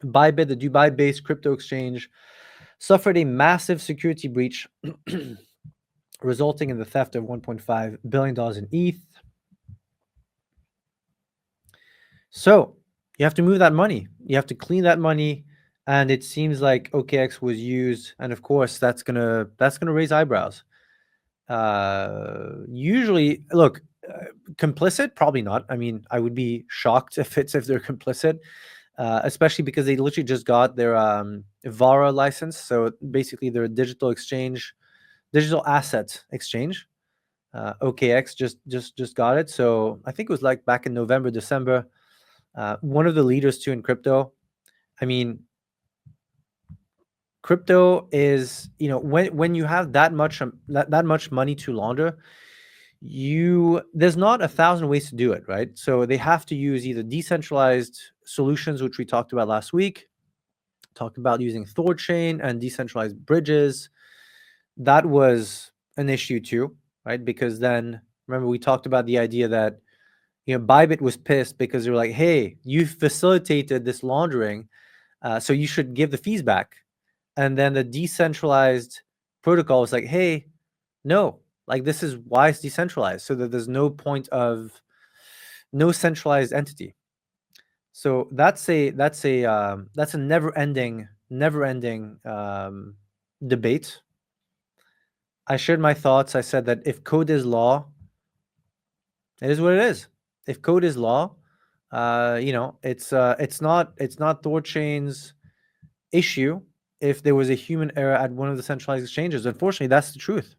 Bybit, the Dubai-based crypto exchange, suffered a massive security breach, resulting in the theft of $1.5 billion in ETH. So you have to move that money. You have to clean that money, and it seems like OKEx was used, and of course that's gonna raise eyebrows. Usually, look, Complicit? Probably not. I mean, I would be shocked if they're complicit, especially because they literally just got their VARA license. So basically, they're a digital asset exchange. OKEx just got it. So I think it was like back in November, December. One of the leaders too in crypto. I mean, crypto is, when you have that much money to launder, there's not 1,000 ways to do it, right? So they have to use either decentralized solutions, which we talked about last week, talked about using Thorchain and decentralized bridges. That was an issue too, right? Because then remember we talked about the idea that Bybit was pissed because they were like, hey, you facilitated this laundering, so you should give the fees back. And then the decentralized protocol was like, hey, no, like this is why it's decentralized, so that there's no centralized entity. So that's a never-ending debate. I shared my thoughts. I said that if code is law, it is what it is. If code is law, it's not Thorchain's issue if there was a human error at one of the centralized exchanges. Unfortunately, that's the truth.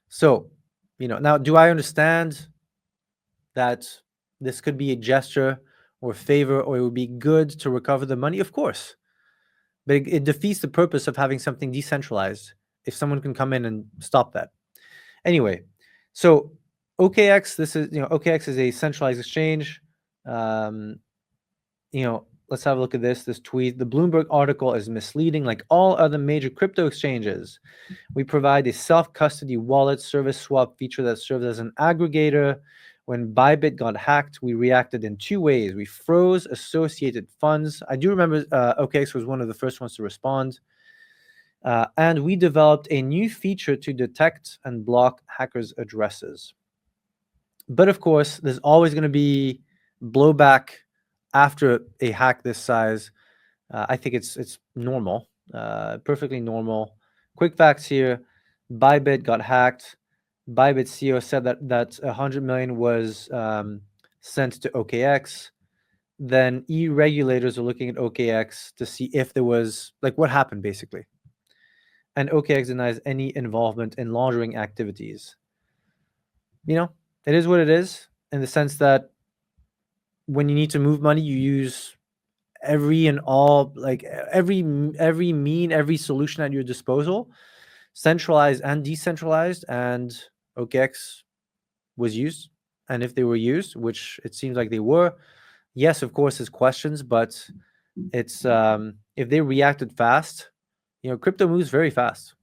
So, now, do I understand that this could be a gesture or favor, or it would be good to recover the money? Of course. But it defeats the purpose of having something decentralized if someone can come in and stop that. Anyway, so OKEx, OKEx is a centralized exchange. Let's have a look at this tweet. The Bloomberg article is misleading. Like all other major crypto exchanges, we provide a self-custody wallet service swap feature that serves as an aggregator. When Bybit got hacked, we reacted in two ways. We froze associated funds. I do remember OKEx was one of the first ones to respond. And we developed a new feature to detect and block hackers' addresses. But of course, there's always going to be blowback after a hack this size. I think it's normal, perfectly normal. Quick facts here: Bybit got hacked. Bybit CEO said that 100 million was sent to OKEx. Then regulators are looking at OKEx to see if there was, like, what happened basically. And OKEx denies any involvement in laundering activities. It is what it is, in the sense that when you need to move money, you use every solution at your disposal, centralized and decentralized, and OKEx was used. And if they were used, which it seems like they were, yes, of course, there's questions, but it's if they reacted fast, crypto moves very fast.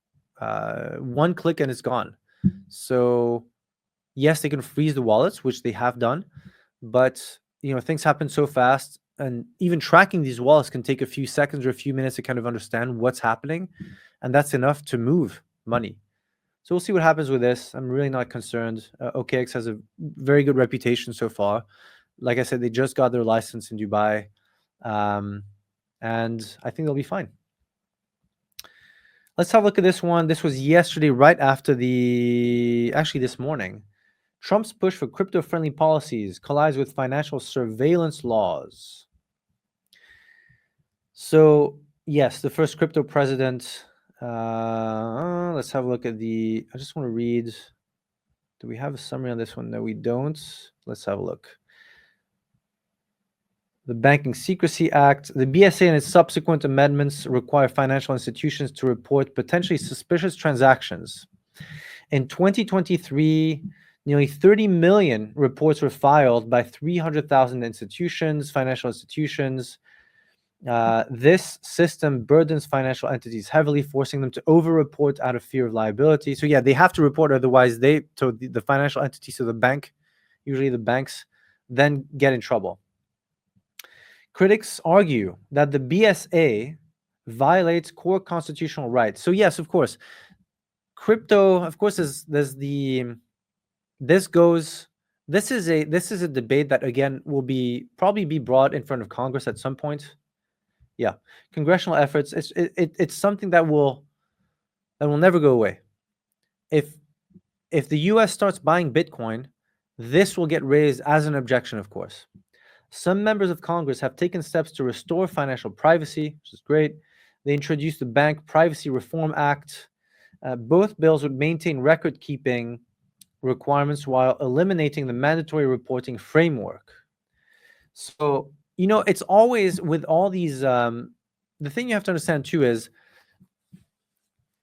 One click and it's gone. So yes, they can freeze the wallets, which they have done, but things happen so fast, and even tracking these wallets can take a few seconds or a few minutes to kind of understand what's happening, and that's enough to move money. So we'll see what happens with this. I'm really not concerned. OKEx has a very good reputation so far. Like I said, they just got their license in Dubai, and I think they'll be fine. Let's have a look at this one. This was yesterday, right after this morning. Trump's push for crypto-friendly policies collides with financial surveillance laws. So, yes, the first crypto president. Let's have a look at I just want to read. Do we have a summary on this one? No, we don't. Let's have a look. The Banking Secrecy Act. The BSA and its subsequent amendments require financial institutions to report potentially suspicious transactions. In 2023, nearly 30 million reports were filed by 300,000 financial institutions. This system burdens financial entities heavily, forcing them to over-report out of fear of liability. So yeah, they have to report, otherwise the financial entities, so the bank, usually the banks, then get in trouble. Critics argue that the BSA violates core constitutional rights. So yes, of course, crypto, of course, this is a debate that again will probably be brought in front of Congress at some point. Yeah, congressional efforts. It's something that will never go away. If if the US starts buying Bitcoin, this will get raised as an objection, of course. Some members of Congress have taken steps to restore financial privacy, which is great. They introduced the Bank Privacy Reform Act. Both bills would maintain record-keeping requirements while eliminating the mandatory reporting framework. So, it's always with all these, the thing you have to understand too is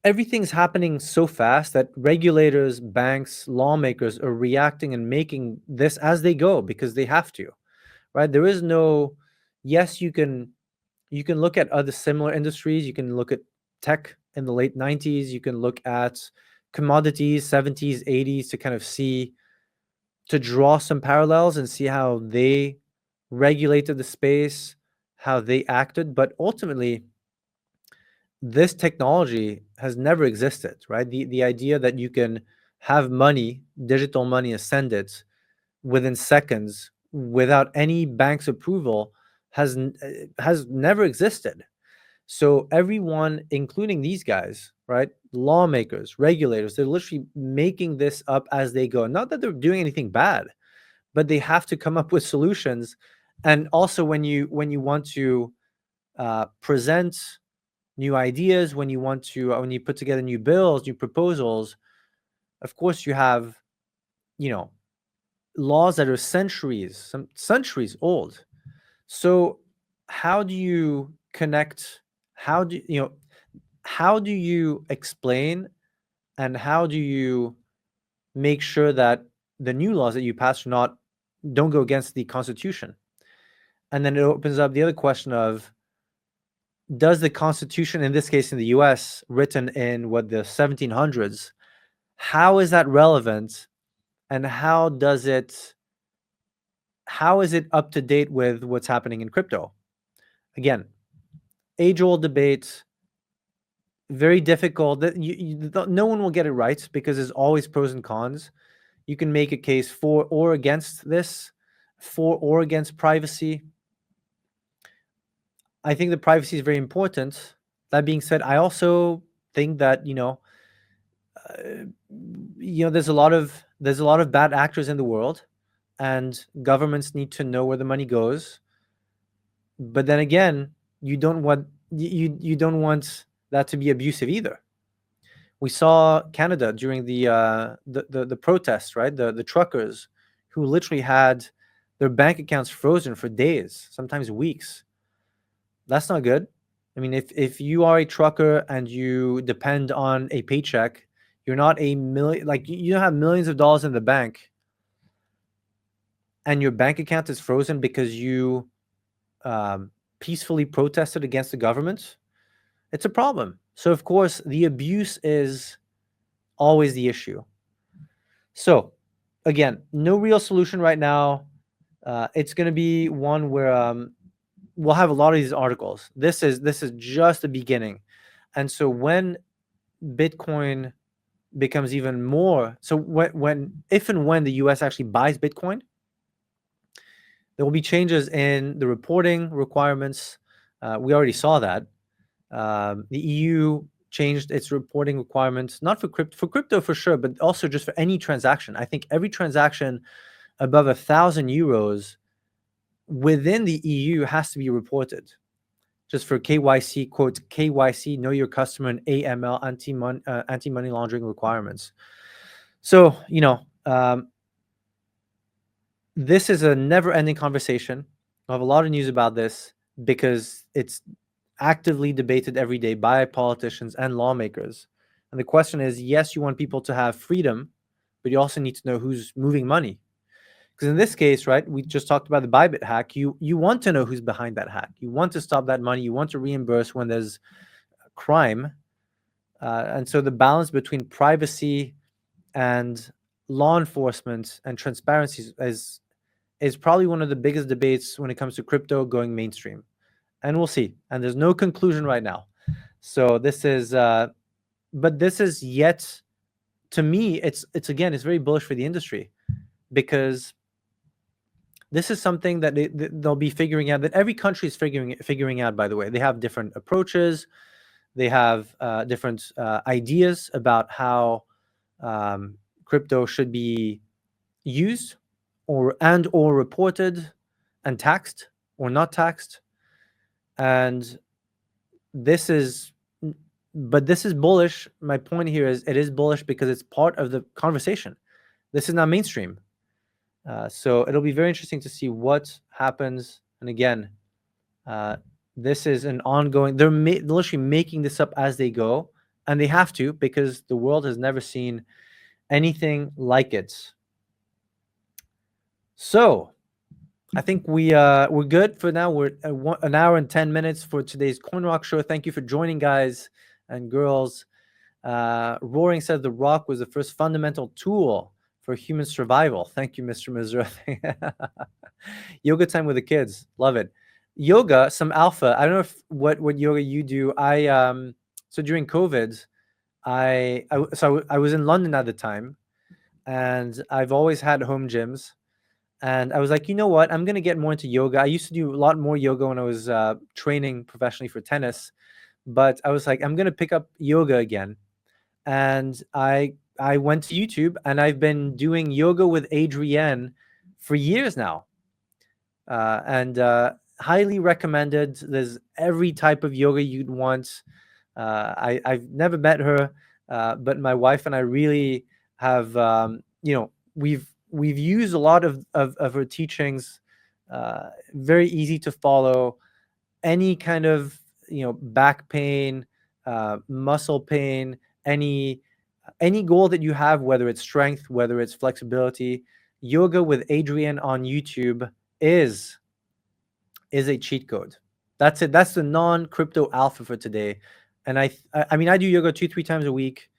everything's happening so fast that regulators, banks, lawmakers are reacting and making this as they go because they have to, right? There is no, yes, you can look at other similar industries. You can look at tech in the late 90s. You can look at commodities, 70s, 80s to kind of see, to draw some parallels and see how they regulated the space, how they acted. But ultimately, this technology has never existed, right? The idea that you can have money, digital money ascended within seconds without any bank's approval has never existed. So everyone, including these guys, right, lawmakers, regulators, they're literally making this up as they go. Not that they're doing anything bad, but they have to come up with solutions. And also, when you want to present new ideas, when you put together new bills, new proposals, of course you have, laws that are some centuries old. So how do you connect? How do you explain, and how do you make sure that the new laws that you pass don't go against the Constitution? And then it opens up the other question of, does the Constitution, in this case in the US, written in the 1700s, how is that relevant, and how is it up to date with what's happening in crypto? Again, age-old debate, very difficult. No one will get it right because there's always pros and cons. You can make a case for or against this, for or against privacy. I think the privacy is very important. That being said, I also think that there's a lot of bad actors in the world, and governments need to know where the money goes. But then again, you don't want that to be abusive either. We saw Canada during the protests, right? The truckers who literally had their bank accounts frozen for days, sometimes weeks. That's not good. I mean, if you are a trucker and you depend on a paycheck, you're not you don't have millions of dollars in the bank, and your bank account is frozen because you peacefully protested against the government, it's a problem. So, of course, the abuse is always the issue. So, again, no real solution right now. It's going to be one where we'll have a lot of these articles. This is just the beginning. And so when Bitcoin becomes even more, so if and when the US actually buys Bitcoin, there will be changes in the reporting requirements. We already saw that. The EU changed its reporting requirements, not for crypto for sure, but also just for any transaction. I think every transaction above 1,000 euros within the EU has to be reported, just for KYC, quote, KYC, know your customer, and AML, anti-money laundering requirements. So, this is a never-ending conversation. I have a lot of news about this because it's actively debated every day by politicians and lawmakers. And the question is, yes, you want people to have freedom, but you also need to know who's moving money. Because in this case, right, we just talked about the Bybit hack. You want to know who's behind that hack. You want to stop that money. You want to reimburse when there's crime. And so the balance between privacy and law enforcement and transparency is probably one of the biggest debates when it comes to crypto going mainstream. And we'll see. And there's no conclusion right now. So this is, but this is yet, to me, it's very bullish for the industry, because this is something that they'll be figuring out, that every country is figuring out, by the way. They have different approaches. They have different ideas about how crypto should be used or reported and taxed or not taxed. And this is bullish. My point here is it is bullish because it's part of the conversation. This is not mainstream. So it'll be very interesting to see what happens. And again, this is an ongoing, they're literally making this up as they go, and they have to, because the world has never seen anything like it. So I think we're good for now. We're at 1 hour and 10 minutes for today's CoinRock Show. Thank you for joining, guys and girls. Roaring said the rock was the first fundamental tool for human survival. Thank you, Mr. Mazur. Yoga time with the kids. Love it. Yoga, some alpha. I don't know if what yoga you do. So during COVID, I was in London at the time, and I've always had home gyms. And I was like, you know what? I'm going to get more into yoga. I used to do a lot more yoga when I was training professionally for tennis. But I was like, I'm going to pick up yoga again. And I went to YouTube, and I've been doing yoga with Adrienne for years now. And highly recommended. There's every type of yoga you'd want. I've never met her, but my wife and I really have, we've used a lot of her teachings. Very easy to follow. Any kind of back pain, muscle pain, any goal that you have, whether it's strength, whether it's flexibility, yoga with Adrienne on YouTube is a cheat code. That's it. That's the non-crypto alpha for today. And I mean, I do yoga 2-3 times a week.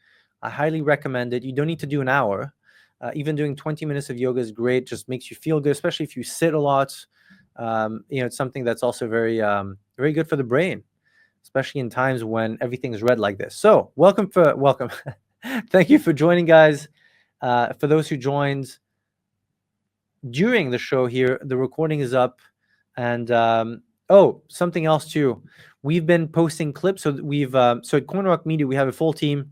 I highly recommend it. You don't need to do an hour. Even doing 20 minutes of yoga is great. Just makes you feel good, especially if you sit a lot. It's something that's also very, very good for the brain, especially in times when everything's red like this. So welcome. Thank you for joining, guys. For those who joined during the show here, the recording is up. And something else too. We've been posting clips. So we've so at CoinRock Media, we have a full team,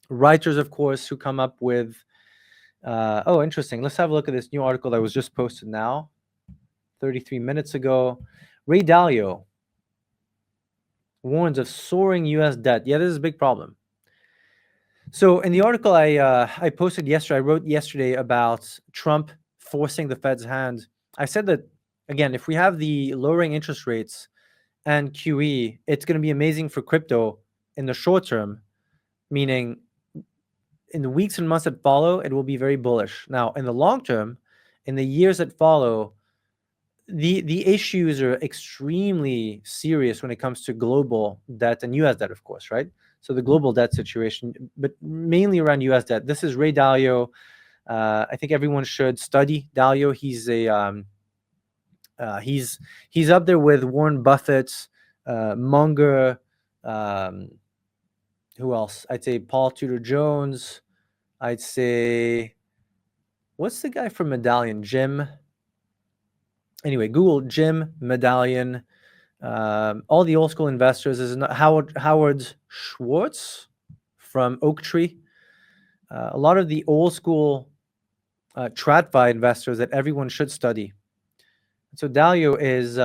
writers, of course, who come up with interesting. Let's have a look at this new article that was just posted now, 33 minutes ago. Ray Dalio warns of soaring US debt. Yeah, this is a big problem. So in the article I posted yesterday, I wrote yesterday about Trump forcing the Fed's hand. I said that, again, if we have the lowering interest rates and QE, it's going to be amazing for crypto in the short term, meaning in the weeks and months that follow, it will be very bullish. Now, in the long term, in the years that follow, the issues are extremely serious when it comes to global debt and US debt, of course, right? So the global debt situation, but mainly around US debt. This is Ray Dalio. I think everyone should study Dalio. He's a he's up there with Warren Buffett, Munger, who else? I'd say Paul Tudor Jones. I'd say, what's the guy from Medallion? Jim. Anyway, Google Jim Medallion. All the old school investors. Is Howard Schwartz from Oaktree. A lot of the old school TradFi investors that everyone should study. So Dalio is,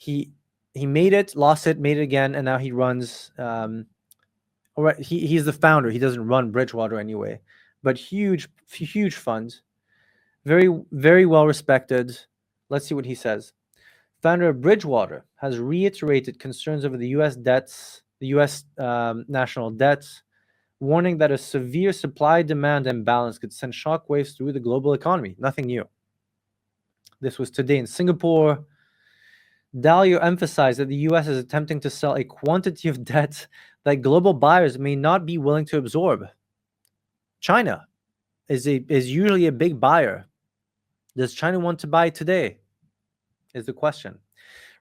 he made it, lost it, made it again, and now he runs. All right, he's the founder. He doesn't run Bridgewater anyway, but huge fund, very, very well respected. Let's see what he says. Founder of Bridgewater has reiterated concerns over the U.S. debts, the U.S. National debts, warning that a severe supply-demand imbalance could send shockwaves through the global economy. Nothing new. This was today in Singapore. Dalio emphasized that the U.S. is attempting to sell a quantity of debt that global buyers may not be willing to absorb. China is usually a big buyer. Does China want to buy today? Is the question.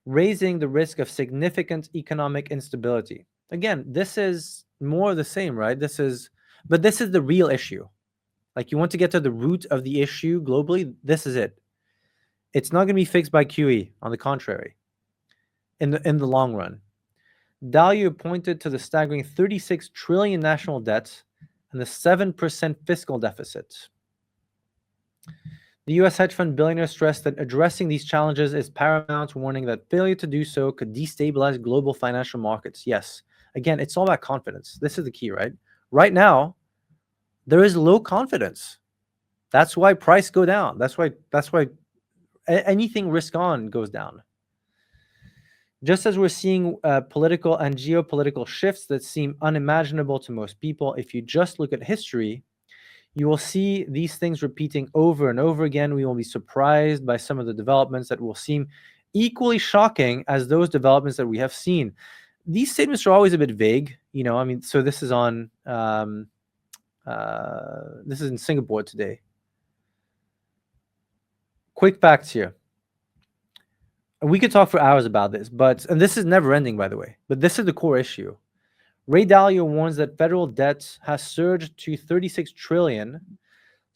Raising the risk of significant economic instability. Again, this is more of the same, right? But this is the real issue. Like, you want to get to the root of the issue globally, this is it. It's not going to be fixed by QE. On the contrary, in the long run. Dalio pointed to the staggering 36 trillion national debt and the 7% fiscal deficit. The U.S. hedge fund billionaire stressed that addressing these challenges is paramount, warning that failure to do so could destabilize global financial markets. Yes, again, it's all about confidence. This is the key, right? Right now, there is low confidence. That's why price go down. That's why anything risk on goes down. Just as we're seeing political and geopolitical shifts that seem unimaginable to most people, if you just look at history, you will see these things repeating over and over again. We will be surprised by some of the developments that will seem equally shocking as those developments that we have seen. These statements are always a bit vague, you know. I mean, so this is on this is in Singapore today. Quick facts here. We could talk for hours about this, and this is never ending, by the way, but this is the core issue. Ray Dalio warns that federal debt has surged to 36 trillion,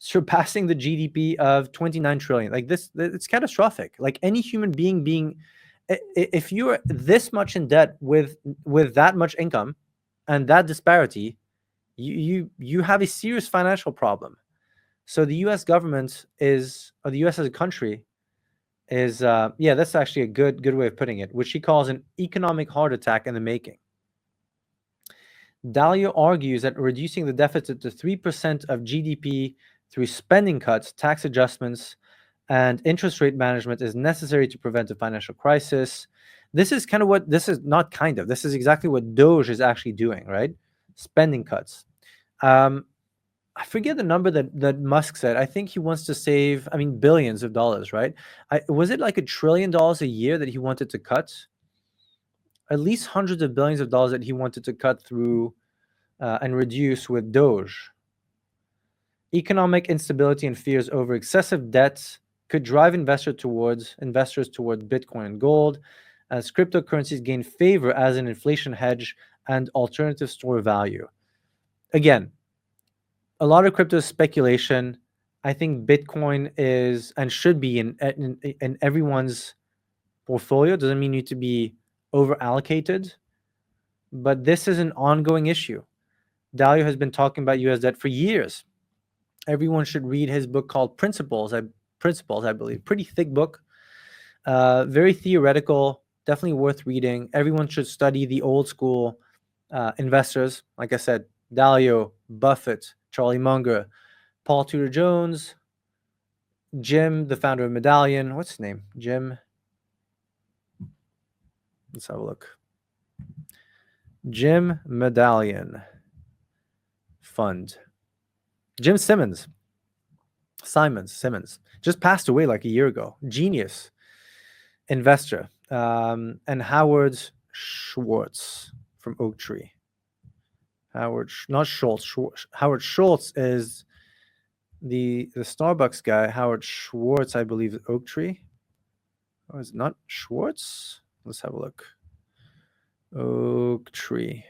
surpassing the GDP of 29 trillion. Like this, it's catastrophic. Like any human being, if you're this much in debt with that much income and that disparity, you have a serious financial problem. So the U.S. government is, or the U.S. as a country is, yeah, that's actually a good way of putting it, which he calls an economic heart attack in the making. Dalio argues that reducing the deficit to 3% of GDP through spending cuts, tax adjustments, and interest rate management is necessary to prevent a financial crisis. This is kind of what, this is not kind of, this is exactly what Doge is actually doing, right? Spending cuts. I forget the number that Musk said. I think he wants to save, I mean, billions of dollars, right? Was it like $1 trillion a year that he wanted to cut? At least hundreds of billions of dollars that he wanted to cut through and reduce with Doge. Economic instability and fears over excessive debts could drive investors towards Bitcoin and gold, as cryptocurrencies gain favor as an inflation hedge and alternative store of value. Again, a lot of crypto speculation. I think Bitcoin is and should be in everyone's portfolio. Doesn't mean you need to be over allocated, but this is an ongoing issue. Dalio has been talking about US debt for years. Everyone should read his book called Principles, I believe. Pretty thick book, very theoretical, definitely worth reading. Everyone should study the old school investors. Like I said, Dalio, Buffett, Charlie Munger, Paul Tudor Jones, Jim, the founder of Medallion. What's his name? Jim. Let's have a look. Jim Medallion Fund. Jim Simmons. Just passed away like a year ago. Genius investor. And Howard Schwartz from Oaktree. Howard Schultz is the Starbucks guy. Howard Schwartz, I believe, is Oaktree. Oh, is it not Schwartz? Let's have a look. Oaktree.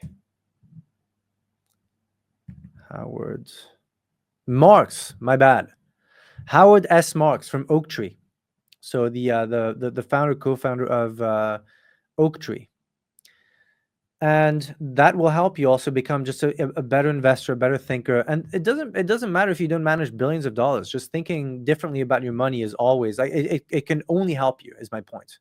Howard Marks, my bad. Howard S. Marks from Oaktree. So the founder, co-founder of Oaktree. And that will help you also become just a better investor, a better thinker. And it doesn't matter if you don't manage billions of dollars. Just thinking differently about your money is always like it can only help you, is my point.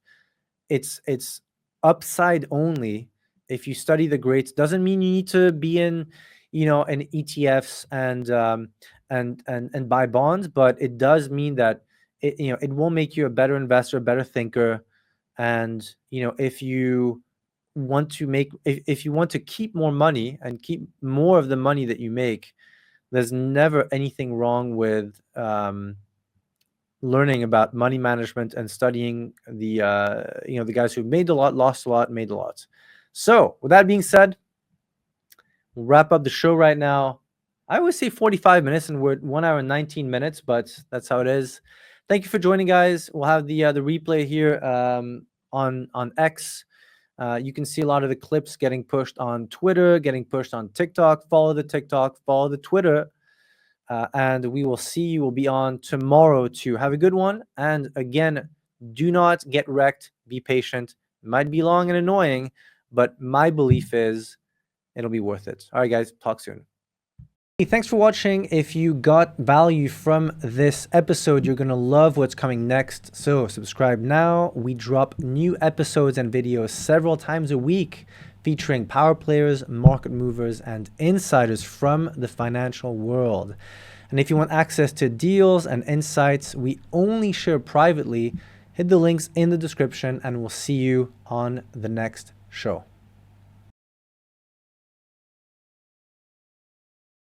It's upside only. If you study the greats, doesn't mean you need to be in, in ETFs and buy bonds, but it does mean that it will make you a better investor, a better thinker. And if you want to keep more money and keep more of the money that you make, there's never anything wrong with learning about money management and studying the the guys who've made a lot, lost a lot, made a lot. So with that being said, we'll wrap up the show right now. I always say 45 minutes and we're at 1 hour and 19 minutes, but that's how it is. Thank you for joining, guys. We'll have the replay here on X. You can see a lot of the clips getting pushed on Twitter, getting pushed on TikTok. Follow the TikTok, follow the Twitter, and we will see you. We'll be on tomorrow too. Have a good one. And again, do not get wrecked. Be patient. It might be long and annoying, but my belief is it'll be worth it. All right, guys. Talk soon. Hey, thanks for watching. If you got value from this episode, you're going to love what's coming next. So subscribe now. We drop new episodes and videos several times a week featuring power players, market movers, and insiders from the financial world. And if you want access to deals and insights we only share privately, hit the links in the description and we'll see you on the next show.